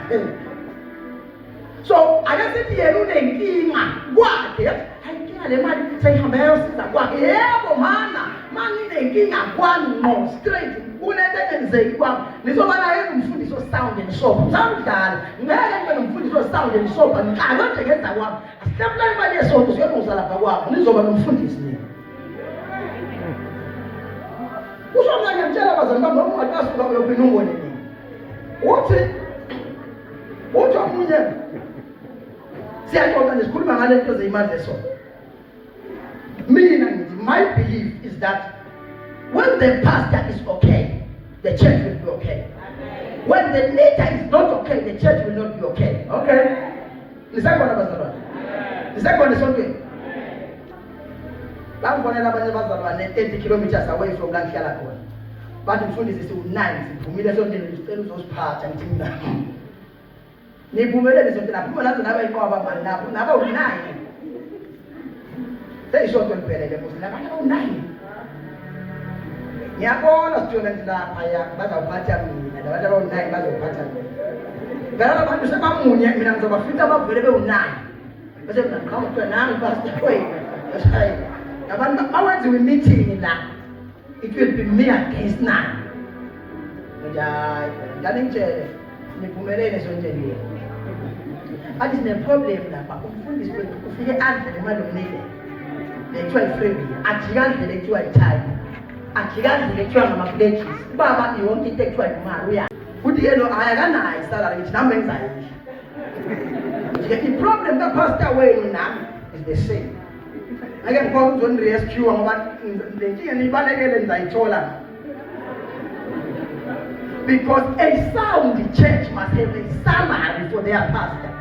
so akasithi yena unenkinga kwakhe ayinkinga le mali seyihamba yayosiza kwakhe yebo mana manginenkinga kwami no straight kunento engenzeki kwami nizoba naye umfundisi o-sound and sober samdlala ngeke nibe nomfundisi o-sound and sober ngicala nje ngenza kwami asihlabulani imali yesonto siyolungisa lapha kwakho nizoba nomfundisi nini kusho mna ngiyamtshela abazali bami noma ungaqasuka uyophinda ungone nini uthi omunye siyaxoxa nje sikhuluma ngale nto zeyimali zesonto mina ngithi my belief is that when the pastor is okay the church will be okay. When the leader is not okay, the church will not be okay. Okay? Nisakubona bazalwane. Nisakubona sonke. Bangibonela abanye bazalwane 30 kilometers away from la ngihlala khona. Bathi mfundisi siwu9 siphumile sontweni sicela uzosiphatha ngithi mina. Niphumelele sonke lapho uma nazo naba iqwaba mali lapho naba u9. Seyisonto liphelele mos labantu awu9. Ngiyabona student lapha ya bazawuphatha mina labantu abawu9 bazawuphatha mina. Ngala abantu sebamunye mina ngizobafika bavele bewu9. Bese mina ngikhawu nami pastor wait. Hayi. Abantu awenziwe meeting la. It will be me against 9. Ngani ngitshele niphumelele sontweni. But is the problem lapha umfundisi wethu ufike adle imali omnike. Lekuthiwa ifreebie, ajikandle lekuthiwa ithithe. Ajikandle lekuthiwa ngama-pledges. Ubaba yonke into ekuthiwa imali uya. Uthi yena akanayo isalary ngithi nami engizayisho. The problem kapastor wenu nami is the same. Ake ngikho uzonirescue ngoba le nkinga nibalekele ngizayithola. Because a sound church must have a salary for their pastor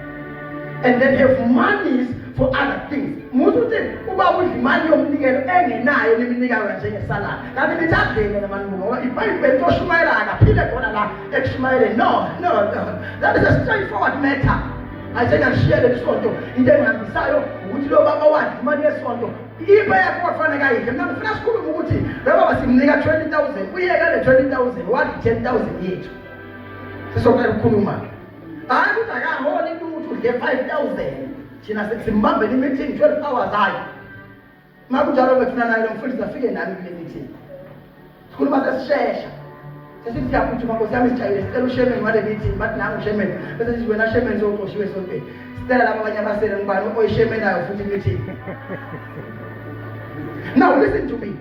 and then have monies for other things. Musuthi ubaba udla imali yomnikelo engenayo niminika njengesalary. Kanti nithandele nabantu ngoba iBhayibheli toshumayela akaphile khona la ekushumayele. No. That is a straightforward matter. Ayisengashiyele isonto into engihambisayo ukuthi lo baba wathi imali yesonto ibe yakho kufanele kayike. Mina ngifuna sikhulume ukuthi lo baba simnika 20,000 uyeka le 20,000 wathi 10,000 yethu. Sisoke ukukhuluma. Hayi ukuthi akaholi lutho udle 5,000. Thina sesimbambe le meeting 12 hours hayi. Makunjalo bethuna nayo lo mfundisi afike nami kule meeting. Sikhuluma sesishesha. Sesithi siyaphuma Nkosi yami sijayile sicela uShemen wale meeting bathi nangu uShemen bese sithi wena Shemen soqoshiwe sontweni. Sicela laba abanye abasele ngibani oyishemen nayo futhi meeting. Now listen to me.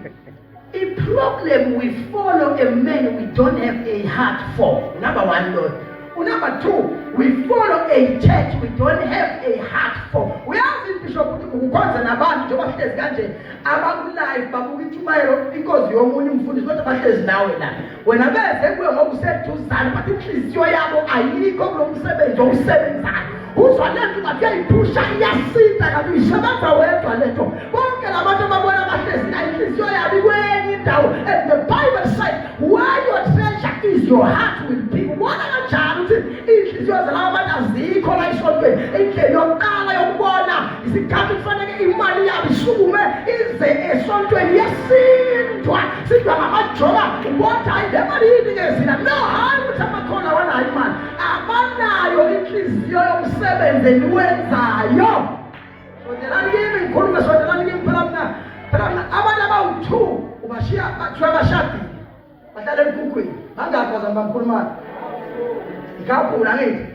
A problem we follow a man we don't have a heart for. Number 1, Lord. Number 2, we follow a church we don't have a heart for. We have this bishop ukukwenza nabantu njengoba sihlezi kanje abakulayo babukutshumayelo because yomunye umfundisi kodwa bahlezi nawe la. Wena bese kuye ngoba useduzana but inhliziyo yabo ayikho kulo msebenzi owusebenzayo. Uzwa lento bathi yayiphusha iyasita kanti uyisebenza wedwa lento. Bonke labantu ababona bahlezi la inhliziyo yabo ikwenye indawo. And the Bible says where your treasure is your heart will be. Ubona kanjani ukuthi inhliziyo zalabo abantu azikho la esontweni. Indlela yokuqala yokubona isikhathi kufanele imali yabo isukume ize esontweni yesintwa. Sintwa ngamajola ubona hayi le mali yini ngezina. No, hayi ukuthi amakhona wanayo imali. Abanayo inhliziyo yomsebenzi niwenzayo. Sondelani kimi ngikhulume sondelani kimi phela mina abantu abawu2 ubashiya bathiwa bashadile bahlala emkhukhwini bangakho bazamba mkhulumana ngikabula ngithi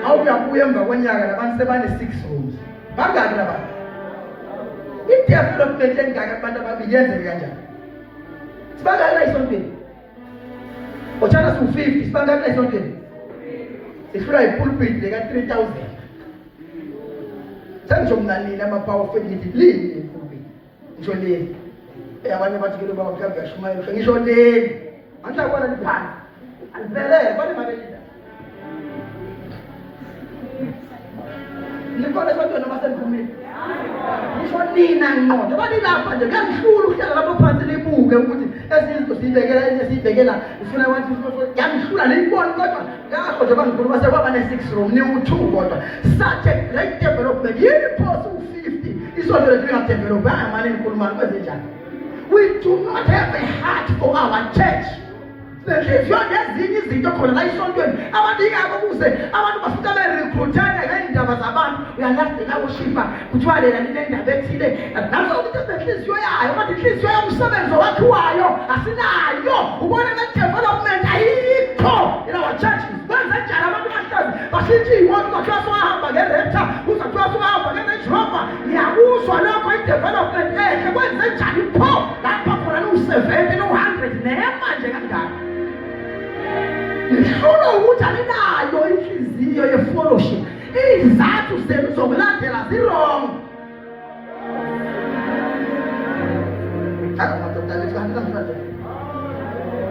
awuyabuya emva kwenyaka labantu sebane 6 rooms bangaki labantu i-development engaka abantu ababili yenzeke kanjani sibangaki la isontweni ochana su-50 sibangaki la isontweni sifuna ipulpit leka 3,000 sengisho mna nini ama-powerful ngithi lini ipulpit ngisho leni abanye bathi kelo baba mhlawumbe uyashumayela ngisho leni angisakubona liphansi alivelele bani mabelida nikole sontweni noma seniphumile ngisho nina ngqondo balilapha nje kuyangihlula ukuhlala lapho phansi libuke ukuthi ezinto siyibekela ufuna wathi yangihlula liyibona kodwa ngakho nje bangikhuluma sekwaba ne-6 room niwu2 kodwa such a great development yini phosi u50 isonto lethu lingadevelopanga mali nikhulumana kwenze njani. We do not have a heart for our church. Nenhliziyo nezinye izinto khona la isontweni abantu ingako kuze abantu bafika berecruitana ngendaba zabantu uyalahleka ushipa kuthiwa lela linendaba ethile nazo ukuthi senhliziyo yayo kodwa inhliziyo yomsebenzi wakhiwayo asinayo. Ubona le development ayikho in our churches. Benza njani abantu bahlezi bashithi imoto kwathiwa sohamba ngerepta uzathiwa sohamba nge-Range Rover. Ngiyakuzwa lokho i-development ehle kwenze njani pho lapha khona no-70 no-100 nemanje kangaka. Ngifuna ukuthi alinayo inhliziyo ye-fellowship. Izizathu zenu zokulandela zi-wrong.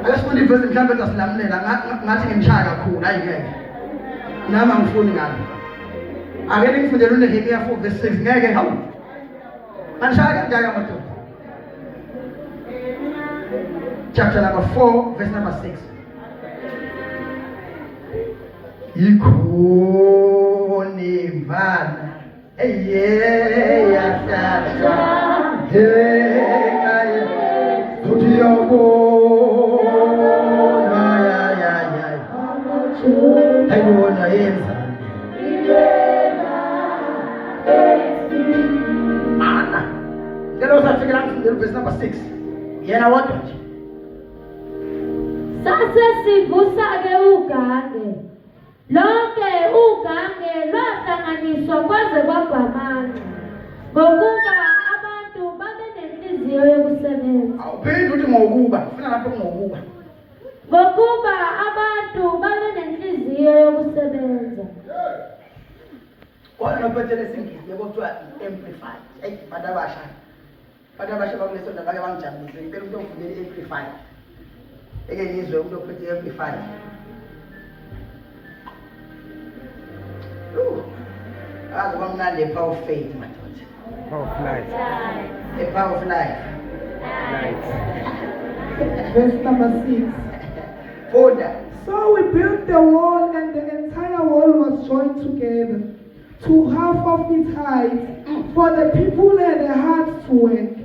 Akasiqonde sifunda ivesi mhlawumbe ezasilamulela ngathi ngimshaya kakhulu hayi ngeke nami angifuni ngani ake ngifundele uNehemiya 4 verse 6 ngeke hawu anishaya kanjani amadoda chapter number 4 verse number 6 ikhoni mvana yasasa hey uthi yabona ya ayibona yenza ana ngelo safikela ngifundela verse number 6 yena wodwa nje sase sivusa-ke ugange lonke ugange lwahlanganiswa kwaze kwagwamana ngokuba abantu babe nenhliziyo yokusebenza. Awuphindi uthi ngokuba ufuna lapho ngokuba ngokuba abantu babe nenhliziyo yokusebenza. Kodwa phethele singisi yokuthiwa amplified bantu abasha bakuleso ndaba ke bangijabulise ngicela umuntu ongifundele amplified eke ngizwe umuntu ophethe amplified azoba mnandi power of faith madoda Power of life. a power of life Verse number 6. funda So we built the wall, and the entire wall was joined together to half of its height, for the people had a heart to work.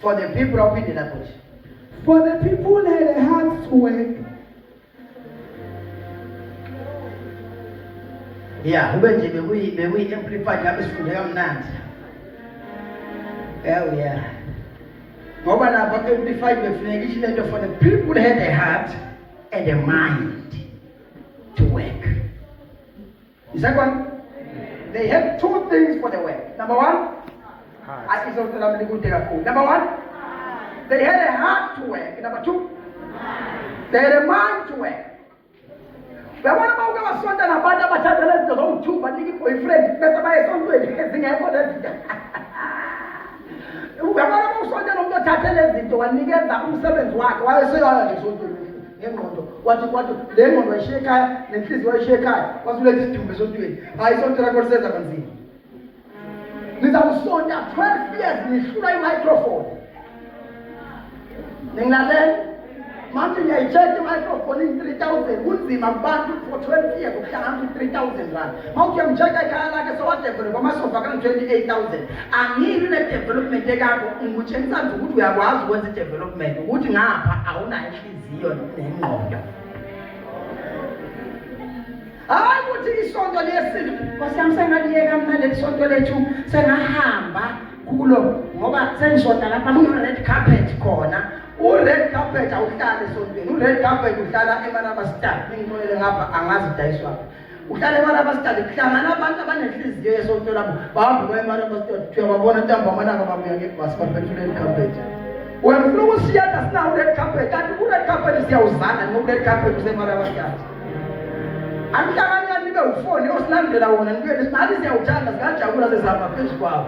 for the people of Indianapolis. For the people had a heart to work. Yeah, ube nje bekuyi amplified ngabe sifunde kamnandi. Yeah. Ngoba lapha amplified befuneka isho lento for the people had a heart and a mind to work. Is that one? They had two things for the work. Number one, Heart. Number one, they had a heart to work. Number two, they had a mind to work. Uyabona mawuke wasonta nabantu abathatha lezinto zokuthumba niki boyfriend bese bayesontweni ezingekho lezinto. Uyabona mawusonta nomuntu othathe lezinto wanikeza umsebenzi wakhe wayeseyaya nje esontweni ngengqondo wathi le ngqondo wayishiya ekhaya nenhliziyo wayishiya ekhaya wasuletha isidumbu esontweni hayi isonto lakho lisenza kanzima. Nizawusonta 12 years nihlula i-microphone. Ningilalela? Manje ngiyayi-check i-microphone in 3,000 kunzima kubantu for 12 years ukuhlangana ku-3,000 rand. Mawuthi uyamcheck ekhaya lakhe sowadevelopha amasofa ka-28,000. Angili ne-development ekakho ngikutshengisa nje ukuthi uyakwazi ukwenza i-development ukuthi ngapha awunayo inhliziyo nengqondo. Hayi ukuthi isonto lesintu kwasami sengaliyeka mna leli sonto lethu sengahamba kulo ngoba sengisonta lapha kuno-red carpet khona. U-red carpet awuhlala esontweni, u-red carpet uhlala eMarabastad. Ningixolele ngapha angazi dayiswa. Uhlala eMarabastad kuhlangana abantu abanenhliziyo yesonto lapho bahamba kwa eMarabastad kuthiwa babona ntambama babuya ngebhasi baphethe u-red carpet. Wena ufuna ukusiyada sinawo u-red carpet kanti u-red carpet siyawuzana no-red carpet useMarabastad. Angihlangana nibe ufoni osilandela wona nibe nesimathi siyawuthanda sikajabula sesihamba phezu kwawo.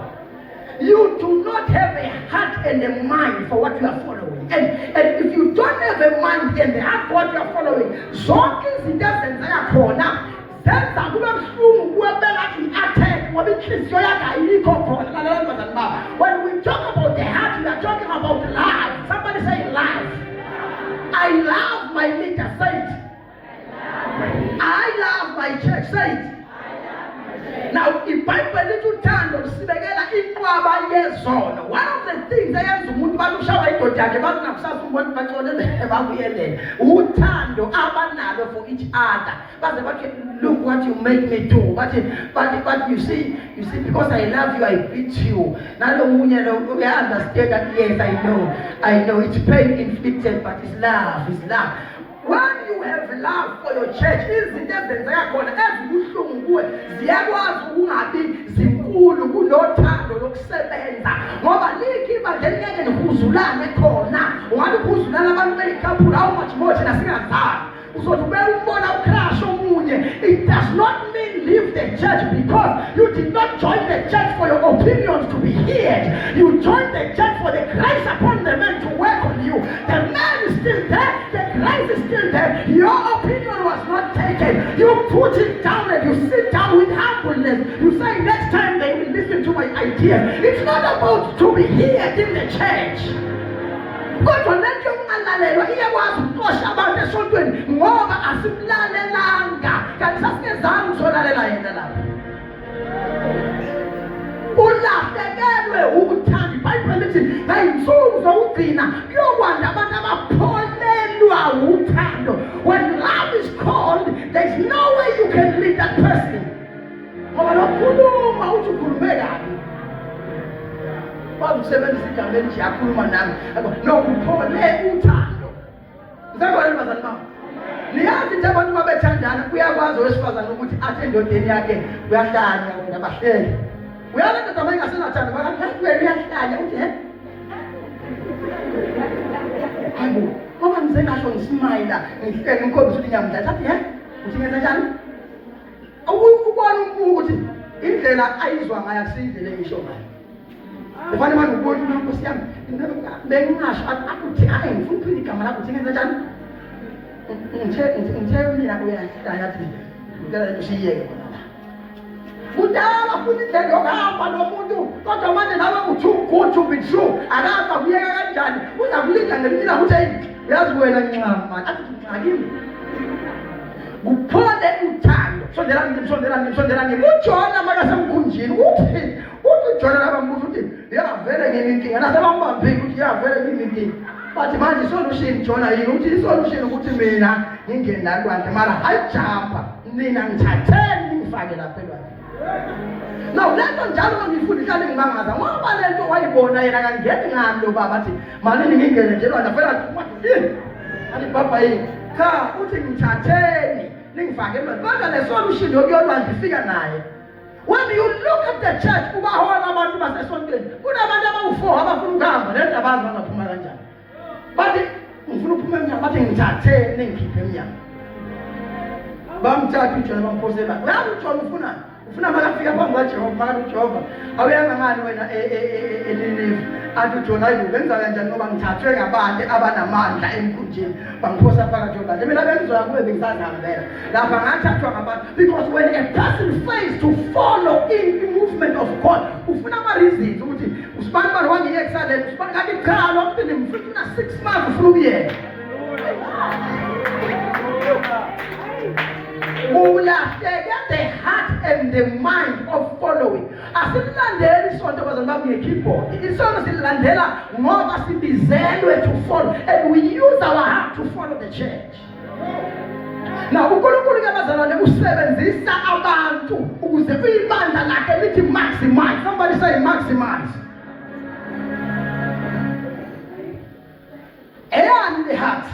You do not have a heart and a mind for what you are following. And if you don't have a mind and a heart for what you are following, zonke izinto ezenzeka khona zenza kube buhlungu kuwe bengathi i-attack ngoba inhliziyo yakhe ayikho khona. Lalela bazali baba. When we talk about the heart, we are talking about life. Somebody say life. I love my leader, say it. I love my church, say it. Now, iBhayibheli lithi uthando lusibekela inqwaba yezono. One of the things eyenza umuntu balushawa indoda yakhe bathi nakusasa umuntu baxolele babuyelela. Uthando abanalo for each other. Baze bathi look what you make me do. But you see because I love you I beat you. Nalo munye lo I understand that yes I know it's pain inflicted but it's love. When you have love for your church, izinto ezenzeka khona ezibuhlungu kuwe ziyakwazi ukungabi zinkulu kunothando lokusebenza ngoba likhi ibandla ngeke nihuzulane khona ungabe ukuzulana abantu beyikhaphula how much more thina singazani uzothi ube umbona ucrash omunye. It does not mean leave the church because you did not join the church for your opinions to be heard. You joined the church for the grace upon the man to work on you. The man is still there, the grace is still there. Your opinion was not taken. You put it down and you sit down with humbleness. You say, next time they will listen to my idea. It's not about to be heard in the church. Kodwa lento yokungalalelwa iyakwazi ukuxosha abantu esontweni ngoba asimlalelanga kanti sasingezange usolalela yena lapha. Ulahlekelwe ukuthanda. iBhayibheli lithi ngayinsuku zokugcina kuyokwanda abantu abapholelwa uthando. When love is called, there's no way you can lead that person. Ngoba lokhuluma uthi ukhulume kabi. Bakusebenzisa igama elithi yakhuluma nami. Nokuphole uthando. Ngizakubona bazali bami. Niyazi nje abantu babethandana kuyakwazi owesifazana ukuthi athi endodeni yakhe uyahlanya wena bahlele. Uyalanda ndoda engasenathanda bakathi wena uyahlanya uthi he? Hayibo, ngoba ngize ngasho ngisimila ngihlele ngikhombisa ukuthi ngiyamdla athi he? Uthi ngenza njani? Ukubona umuntu ukuthi indlela ayizwa ngayo akusindlela ngisho ngayo. Ufane manje ubona ukuthi Nkosi yami bengingasho akuthi hayi ngifuna ukuphila igama lakho uthi ngenza njani? Ngithe mina uyahlanya athi ngicela ushiyeke khona la. Kudala futhi indlela yokuhamba nomuntu kodwa manje nawe too good to be true. Akaza kuyeka kanjani? Uza kulinda ngelinye ukuthi yazi wena ncama athi ngakimi. Kuphole uthando. Sondelani. UJona makasemkhunjini uthi uJona labambuza ukuthi yavele ngininkinga nasebambambile ukuthi yavele ngininkinga. Bathi manje solution Jona yini uthi isolution ukuthi mina ngingene la kwakhe mara hayijampa nina ngithatheni ngifake lapha elwandle. Now lento njalo ngifundisa ngingangaza ngoba lento wayibona yena kangeni ngani lo baba athi malini ngingene nje elwandle phela yini? Athi baba yini? Cha uthi ngithatheni ningifake elwandle. Kodwa le solution yokuyolwandle ifika naye. When you look at the church kubahola abantu basesontweni kunabantu abawu4 abafuna ukuhamba lento abazi bazaphuma kanjani. Bathi ngifuna ukuphuma emnyango bathi ngithathe ningikhiphe emnyango. Bamthatha uJona bamphosela. Uyazi uJona ufuna makafika phambi kaJehova maka uJehova awuyanga ngani wena eNineve athi uJona ayi benza kanjani ngoba ngithathwe ngabantu abanamandla emkhunjini bangiphosa phakathi kwabantu mina bengizoya kube bengisazihambela lapha ngathathwa ngabantu because when a person fails to follow in the movement of God ufuna ama reasons ukuthi usibani bani wangiye kusaleni usibani kanti cha lo mpini mfuna 6 months ufuna ukuyeka. Ulahleke the heart and the mind of following. Asilandeli isonto bazali bami nge-keyboard. Isonto silandela ngoba sibizelwe to follow and we use our heart to follow the church. Now uNkulunkulu ke bazalwane usebenzisa abantu ukuze ibandla lakhe lithi maximize. Somebody say maximize. And the heart.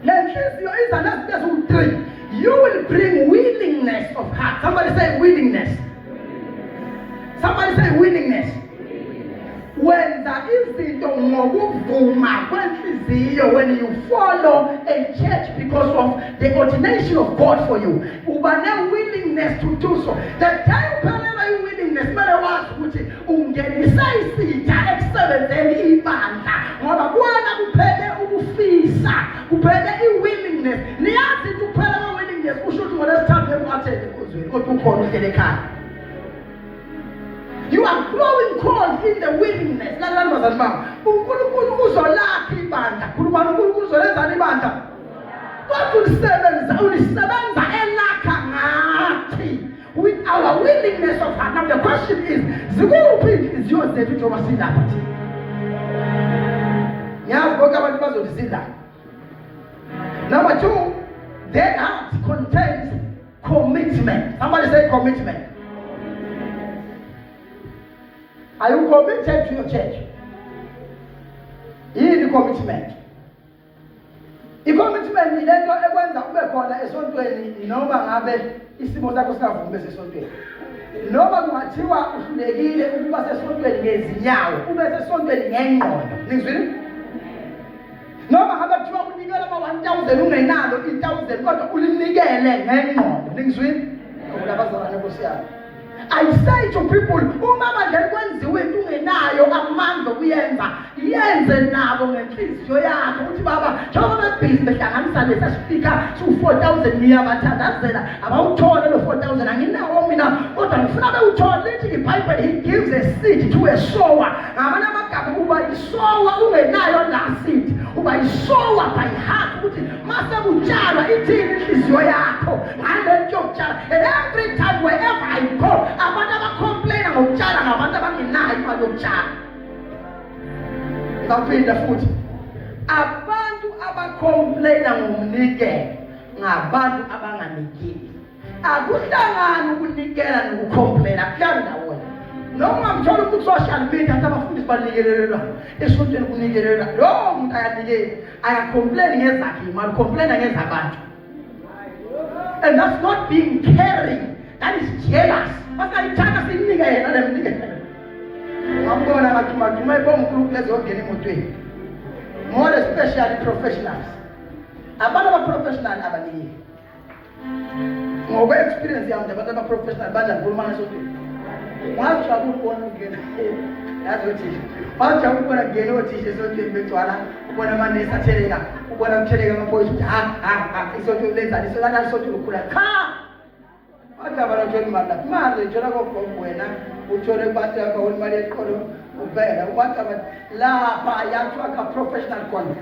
Lenhliziyo izanasibezu 3. You will bring willingness of heart. Somebody say willingness. Somebody say willingness. When there is the when you follow a church because of the ordination of God for you, you have no willingness to do so. The time you willingness, matter what, you are growing cold in the willingness. With our willingness of heart. Now the question is yours there to oversee that? Number 2, that heart contains commitment. Somebody say commitment. Are you committed to your church? Hii ni commitment. I-commitment ilento ekwenza ube khona esontweni noma ngabe isimo sakho singavumi besesontweni. Noma kungathiwa uhlulekile ukuba sesontweni ngezinyawo, ube sesontweni ngengqondo. Ningizwini? Noma ngabe kuthiwa unikela ama 1000 ungenalo 1000 kodwa ulinikele ngengqondo. Ningizwini? Abazalwane Nkosi yami. I say to people, uma bandle kwenziwe into ungenayo amandla okuyenza, yenze nabo ngenhliziyo yakho ukuthi baba, njengoba bebhizi behlanganisa lesasifika su-4,000 ngiyabathandazela abawuthole lo 4,000 anginawo mina kodwa ngifuna bewuthole lithi iBhayibheli he gives a seed to a sower. Ngamanye amagama uba isowa ungenayo la seed, uba isowa by heart ukuthi mase kutshalwa ithini inhliziyo yakho ngale nto yokutshala. And every time wherever I go abantu abacomplaina ngokutshala ngabantu abangenayo imali yokutshala. Ngaphinda futhi abantu abacomplaina ngomnikelo ngabantu abanganikeli. Akuhlangani ukunikela nokucomplaina kuhlangana ndawonye. Noma ngithola ukuthi social media abafundisi banikelelelwa esontweni kunikelelwa lo muntu ayanikela ayacomplain ngezakhe imali complaina ngezabantu. And that's not being caring, that is jealous. Basayithanda sinika yena lemnikelo. Ngambona ngathuma ibomkhulu lezo ngene emotweni. More especially professionals. Abantu abaprofessional abanikeli. Ngoba experience yami abantu abaprofessional banjani kukhuluma ngasontweni. Wajabula ukubona ngene. Yazi uthisha. Wajabula ukubona ngene othisha esontweni begcwala, ubona amanesi atheleka, ubona kutheleka amaphoyisa ukuthi isonto lenza isonto isonto lokhula. Cha! Akabala uthola imali uthola kogogo wena uthole abantu yakho imali eqolo ubheka ubathi abantu lapha yathiwa professional khona.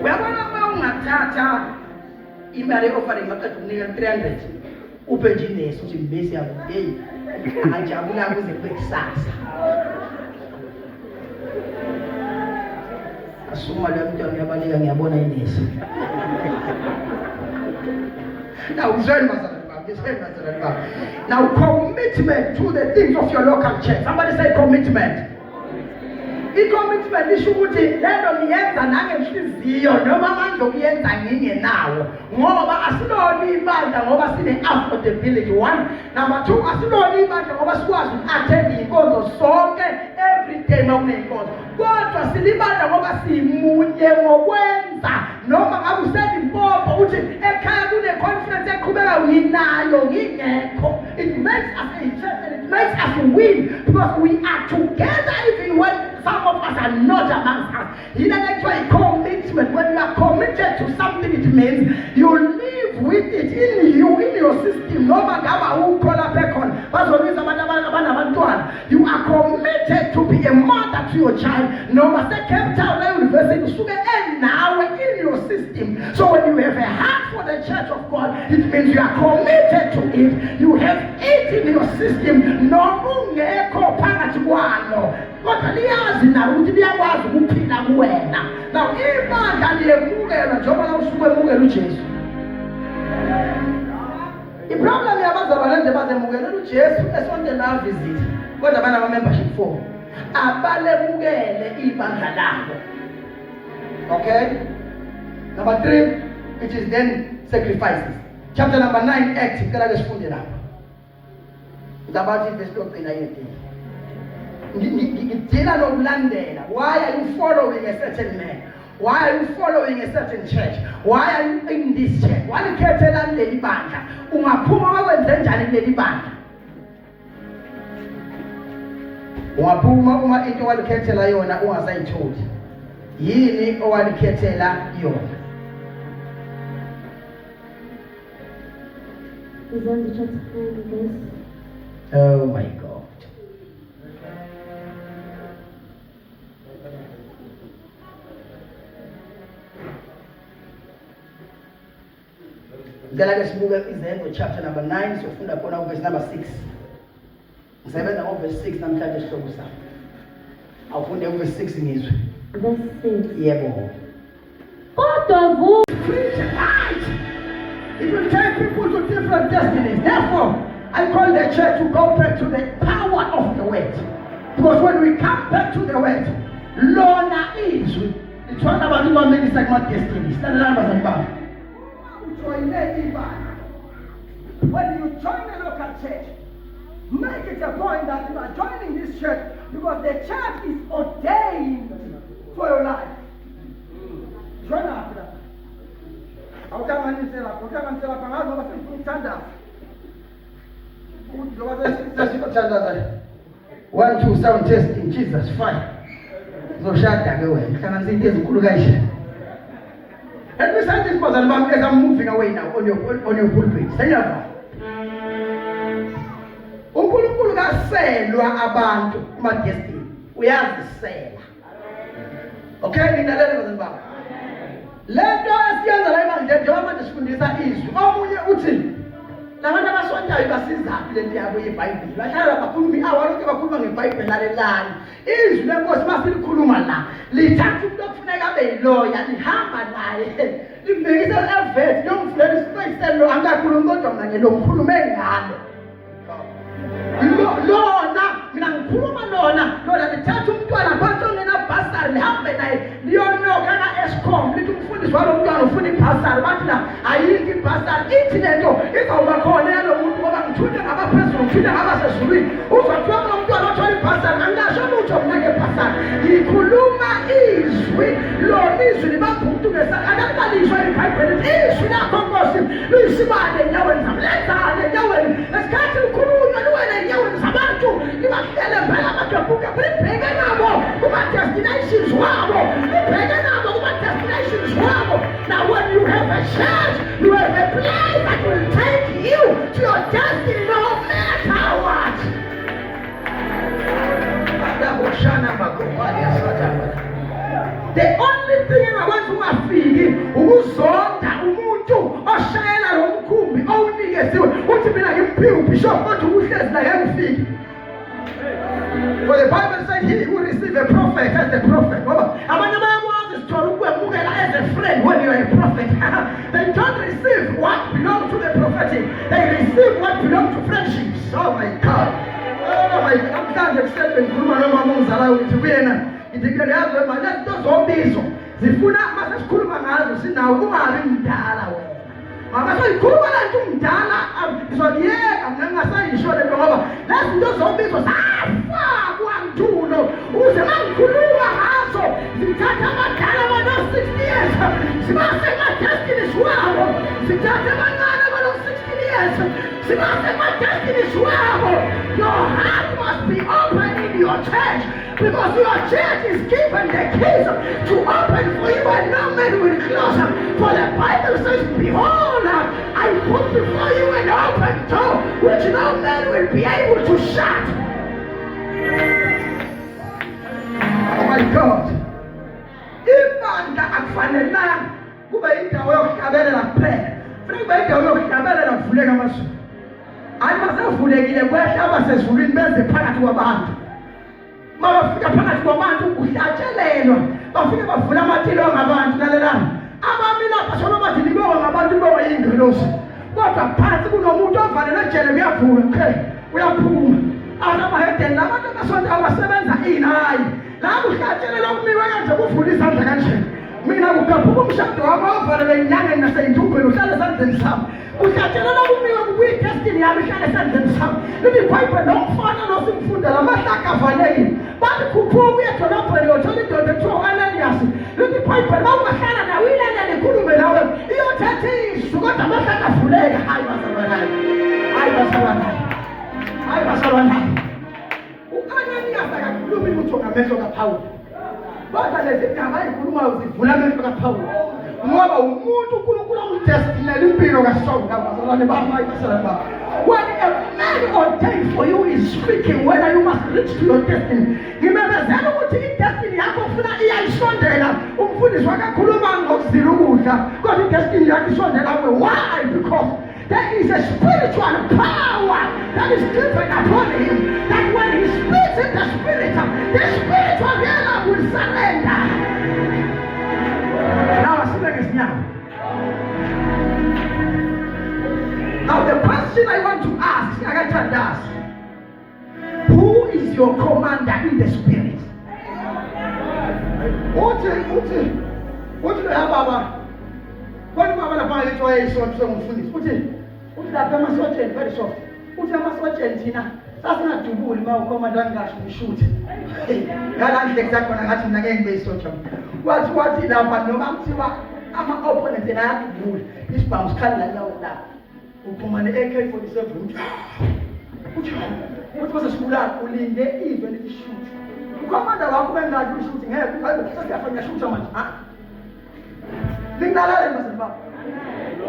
Uyabona uma ungathatha imali offering ngaqeda ukunika 300 uphe nje ineso uthi mbesi yabo hey ajabula kuze kube kusasa. Asuma le mntwana uyabaleka ngiyabona ineso. Now, now commitment to the things of your local church. Somebody say commitment. I-commitment isho ukuthi lento ngiyenza nangenhliziyo noma amandla okuyenza ngingenawo ngoba asilona ibandla ngoba sine affordability. 1. Number 2, asilona ibandla ngoba sikwazi uku-attend inkonzo sonke every day makuneyinkonzo, kodwa silibandla ngoba simunye ngokwenza. Noma ngabe uselimpopo uthi ekhaya kune-conference eqhubeka nginayo ngingekho. It makes us a church and it makes us win because we are together even when some of us are not amongst us. In an actual commitment, when you are committed to something, it means you live with it in you, in your system. No matter who call up a con, you are committed to be a mother to your child. No matter Cape Town University, and now in your system. So when you have a heart for the church of God, it means you are committed to it. You have it in your system. No mungeko pangatwano. Kodwa liyazi na ukuthi liyakwazi ukuphila kuwena. Now ibandla liyemukela njengoba usuke emukela uJesu. Iproblem yabazalwane nje bazemukela uJesu esontweni la visit. Kodwa bana membership form. Abalemukele ibandla labo. Okay? Number 3, which is then sacrifices. Chapter number 9, Acts. Kala ngesifunde lapha. It's about it, verse 18. Ngidila nokulandela. Why are you following a certain man? Why are you following a certain church? Why are you in this church? Walikhethela leli bandla. Ungaphuma bakwenze njani leli bandla? Ungaphuma uma into walikhethela yona ungasayitholi. Yini owalikhethela yona? Isaiah chapter 9 verse. Oh my God. Galatians book is the end of chapter number 9, so funda khona verse number 6. Ngisebenza verse 6 namhlanje sihloko sami. Awufunde verse 6 ngizwe. Verse 6. Yebo. Kodwa vu Preach light. It will take people to different destinies. Therefore, I call the church to go back to the power of the word. Because when we come back to the word, Lona is it's one about human beings like my destiny. Stand around as a bar. When you join a local church, make it a point that you are joining this church because the church is ordained for your life. Join after that. awuhlanganise lapho ngazi ngoba sengifuna ukuthandaza ukuthi ngoba sesithandaza 1 2 sound testing Jesus fine uzoshada ke wena hlanganisa into ezinkulu kanje. And we say this person as I'm moving away now on your pulpit. Sayava. uNkulunkulu kaselwa abantu kuma destiny. Uyazisela. Okay, nginalela bazali baba. Lento esiyenza la emanje njengoba manje sifundisa izwi. Omunye uthi labantu abasondayo basizaphi lento yabo yeBhayibheli. Bahlala bakhuluma awalonke bakhuluma ngeBhayibheli lalelani. Izwi lenkosi masilikhuluma la. Lithatha umuntu okufuneka abe yiloya lihamba naye. Limbekisa evet yomfundisi isipeyiselo angakhuluma kodwa manje lo mkhulume ngalo. Lona mina ngikhuluma lona lithatha umntwana phansi ongena basari lihambe naye liyonoka ka-Eskom lithi umfundisi walo mntwana ufuna ibhasari bathi la ayikho ibhasari ithi lento izawuba khona yalo muntu ngoba ngithunde ngabaphezulu ngithunde ngabasezulwini uzothiwa lo mntwana othola ibhasari angasho lutho mna ngebhasari ngikhuluma izwi lona izwi libamba umuntu ngesari akalibalisho eBhayibheli izwi lakho Nkosi luyisibane enyaweni zami lenzane enyaweni esikhathi likhulunywa liwele enyaweni zabantu libahlele phela amadobuka libheke nabo kuma-destinations wabo libheke nabo kuma-destinations wabo. Now when you have a church, you have a place that will take you to your destiny no matter what. The only thing abantu ungafiki ukuzonda umuntu oshayela lo mkhumbi owunikezwe uthi mina ngimphike ubishop kodwa uhlezi la ngifiki. For the Bible says he who receives a prophet as a prophet. Abanye bayakwazi sithola ukwemukela as a friend when you are a prophet. They don't receive what belongs to the prophetic. They receive what belongs to friendships. Oh my God. Oh my God. Namhlanje kuselwe ngikhuluma nomama ongizalayo ukuthi kuyena ngidikele yazo manje lento zobizo zifuna mase sikhuluma ngazo sinawo kungabi mdala wena. Mama soyikhuluma lento umdala ngizoliyeka mina ngingasayisho lento ngoba lezi zinto zobizo zafakwa ntulo uze mangikhuluma ngazo zithatha abadala bano-60 years sibase ema-destinies wabo zithatha abancane bano-16 years sibase ema-destinies wabo. Your heart must be open in your church because your church is given the keys to open for you and no man will close. For the Bible says, behold, I put before you an open door which no man will be able to shut. Oh my God. Ibandla akufanelanga kube indawo yokuhlabelela kuphela. Kufanele kube indawo yokuhlabelela kuvuleka amazulu. Hayi masevulekile kwehla abasezulwini beze phakathi kwabantu. Mabafika phakathi kwabantu kuhlatshelelwa. Bafike bavula amathilo ngabantu lalelana. Abami lapha solo bathi libonga ngabantu libonga ingelosi. Kodwa phansi kunomuntu ovalelwe ejele uyavula uyaphuma. Abahedeni labantu abasonto abasebenza hayi. La kuhlatshelela ukumiwe kanje kuvula isandla kanje. Mina kukhaphuka umshado wami ovalelwe inyanga naseyintumbeni uhlala esandleni sami. Kuhlatshelela ukumiwe kuyidestiny yami ihlala esandleni sami. Lithi iBhayibheli nomfana nosimfundela amahlaka avalekile. Bathi khuphuka uyedolobheni uyothola indoda ekuthiwa u-Ananias. Lithi iBhayibheli mawungahlala nawe ilalele ikhulume nawe iyothatha izwi kodwa amahlaka avuleka. Hayi basalwanayo. U-Ananias akakhulumi lutho ngamehlo kaPhawuli. Kodwa lezi ndaba ayikhulumayo zivula amehlo kaPhawuli. Ngoba umuntu uNkulunkulu amdestinele impilo kaSawuli ngabazalwane bami ayisela baba. When a man ordained for you is speaking, whether you must reach to your destiny. Ngimemezela ukuthi idestiny yakho ufuna iyayisondela. Umfundisi wakakhuluma ngokuzila ukudla kodwa idestiny yakho isondela kuwe. Why? Because there is a spiritual power that is given upon him that when he speaks in the spiritual realm will surrender. Now the question I want to ask, who is your commander in the spirit? What do you have, Baba? What do you have about it? Why is so foolish? What do you have very soft? What do you have Argentina? That's not too good. My commander got shoot. God, exactly what I had to again based on what did happen? No, I'm an opponent and I have to do it. isibhamu sikhali la nyawo la uphuma ne-AK47 uthi mase sibulala ulinde izwe lishuthi ukhomanda wakho bengathi ushuthi ngeke sesiyafanya shutha manje lingalale masibaba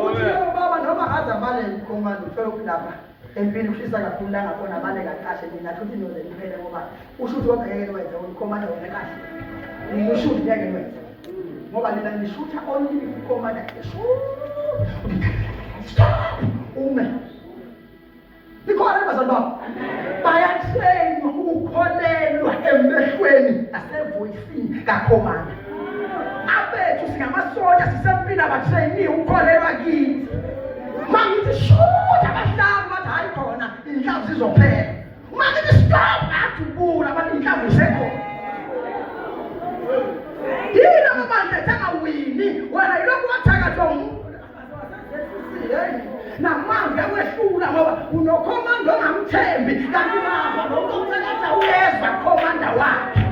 uthi baba noma ngaze abale ukhomanda ufike ukulapha empini ushisa kakhulu la ngabona abale kahle mina futhi noze niphele ngoba ushuthi kodwa ngeke wenze ukhomanda wena kahle ushuthi ngeke wenze ngoba mina ngishutha only ukhomanda ume nikhona bazalwane bayathengwa ukukholelwa emehlweni asevoyisini kakhomanda abethu singamasoja sisempini abathrenyiwe ukukholelwa kithi mangithi shutha abahlali bathi hayi khona inhlamvu zizophela mangithi stop athubula bathi inhlamvu isekhona yini amabandla ethangawini wena yilokhu wathakathwa namanje akwehlula ngoba unokhomanda ongamthembi kanti baba nokumthekatha uyezwa khomanda wakhe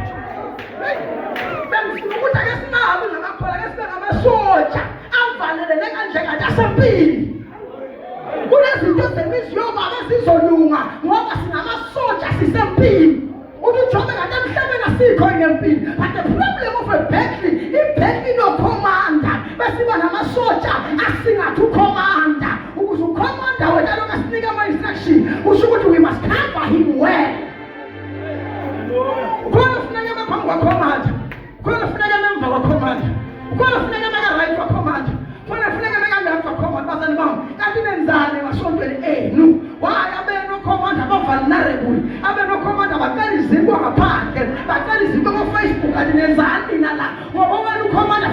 bengifuna ukuthi ake singabi ngamakhola ake sibe ngamasoja avalelene kanjenganje asempini kunezinto zemiziyoma ezizolunga ngoba singamasoja sisempini ujobe kade emhlabeni asikho ngempini but the problem of a battery ibhattery nokhomanda besiba namasoja asingathi ukhomanda ukuze ukhomanda wena lokho asinika ama-instruction usho ukuthi we must cover him well ukhona ufuneka emaphambi kwakhomanda ukhona ufuneka ememva kwakhomanda ukhona ufuneka emaka-right kwakhomanda ukhona ufuneka emaka-left kwakhomanda bazali bami kanti nenzane emasontweni enu waye abenokhomanda aba-vulnerable abenokhomanda baqala izinto ngaphandle baqala izinto ko-Facebook kanti nenzani nala ngoba wena ukhomanda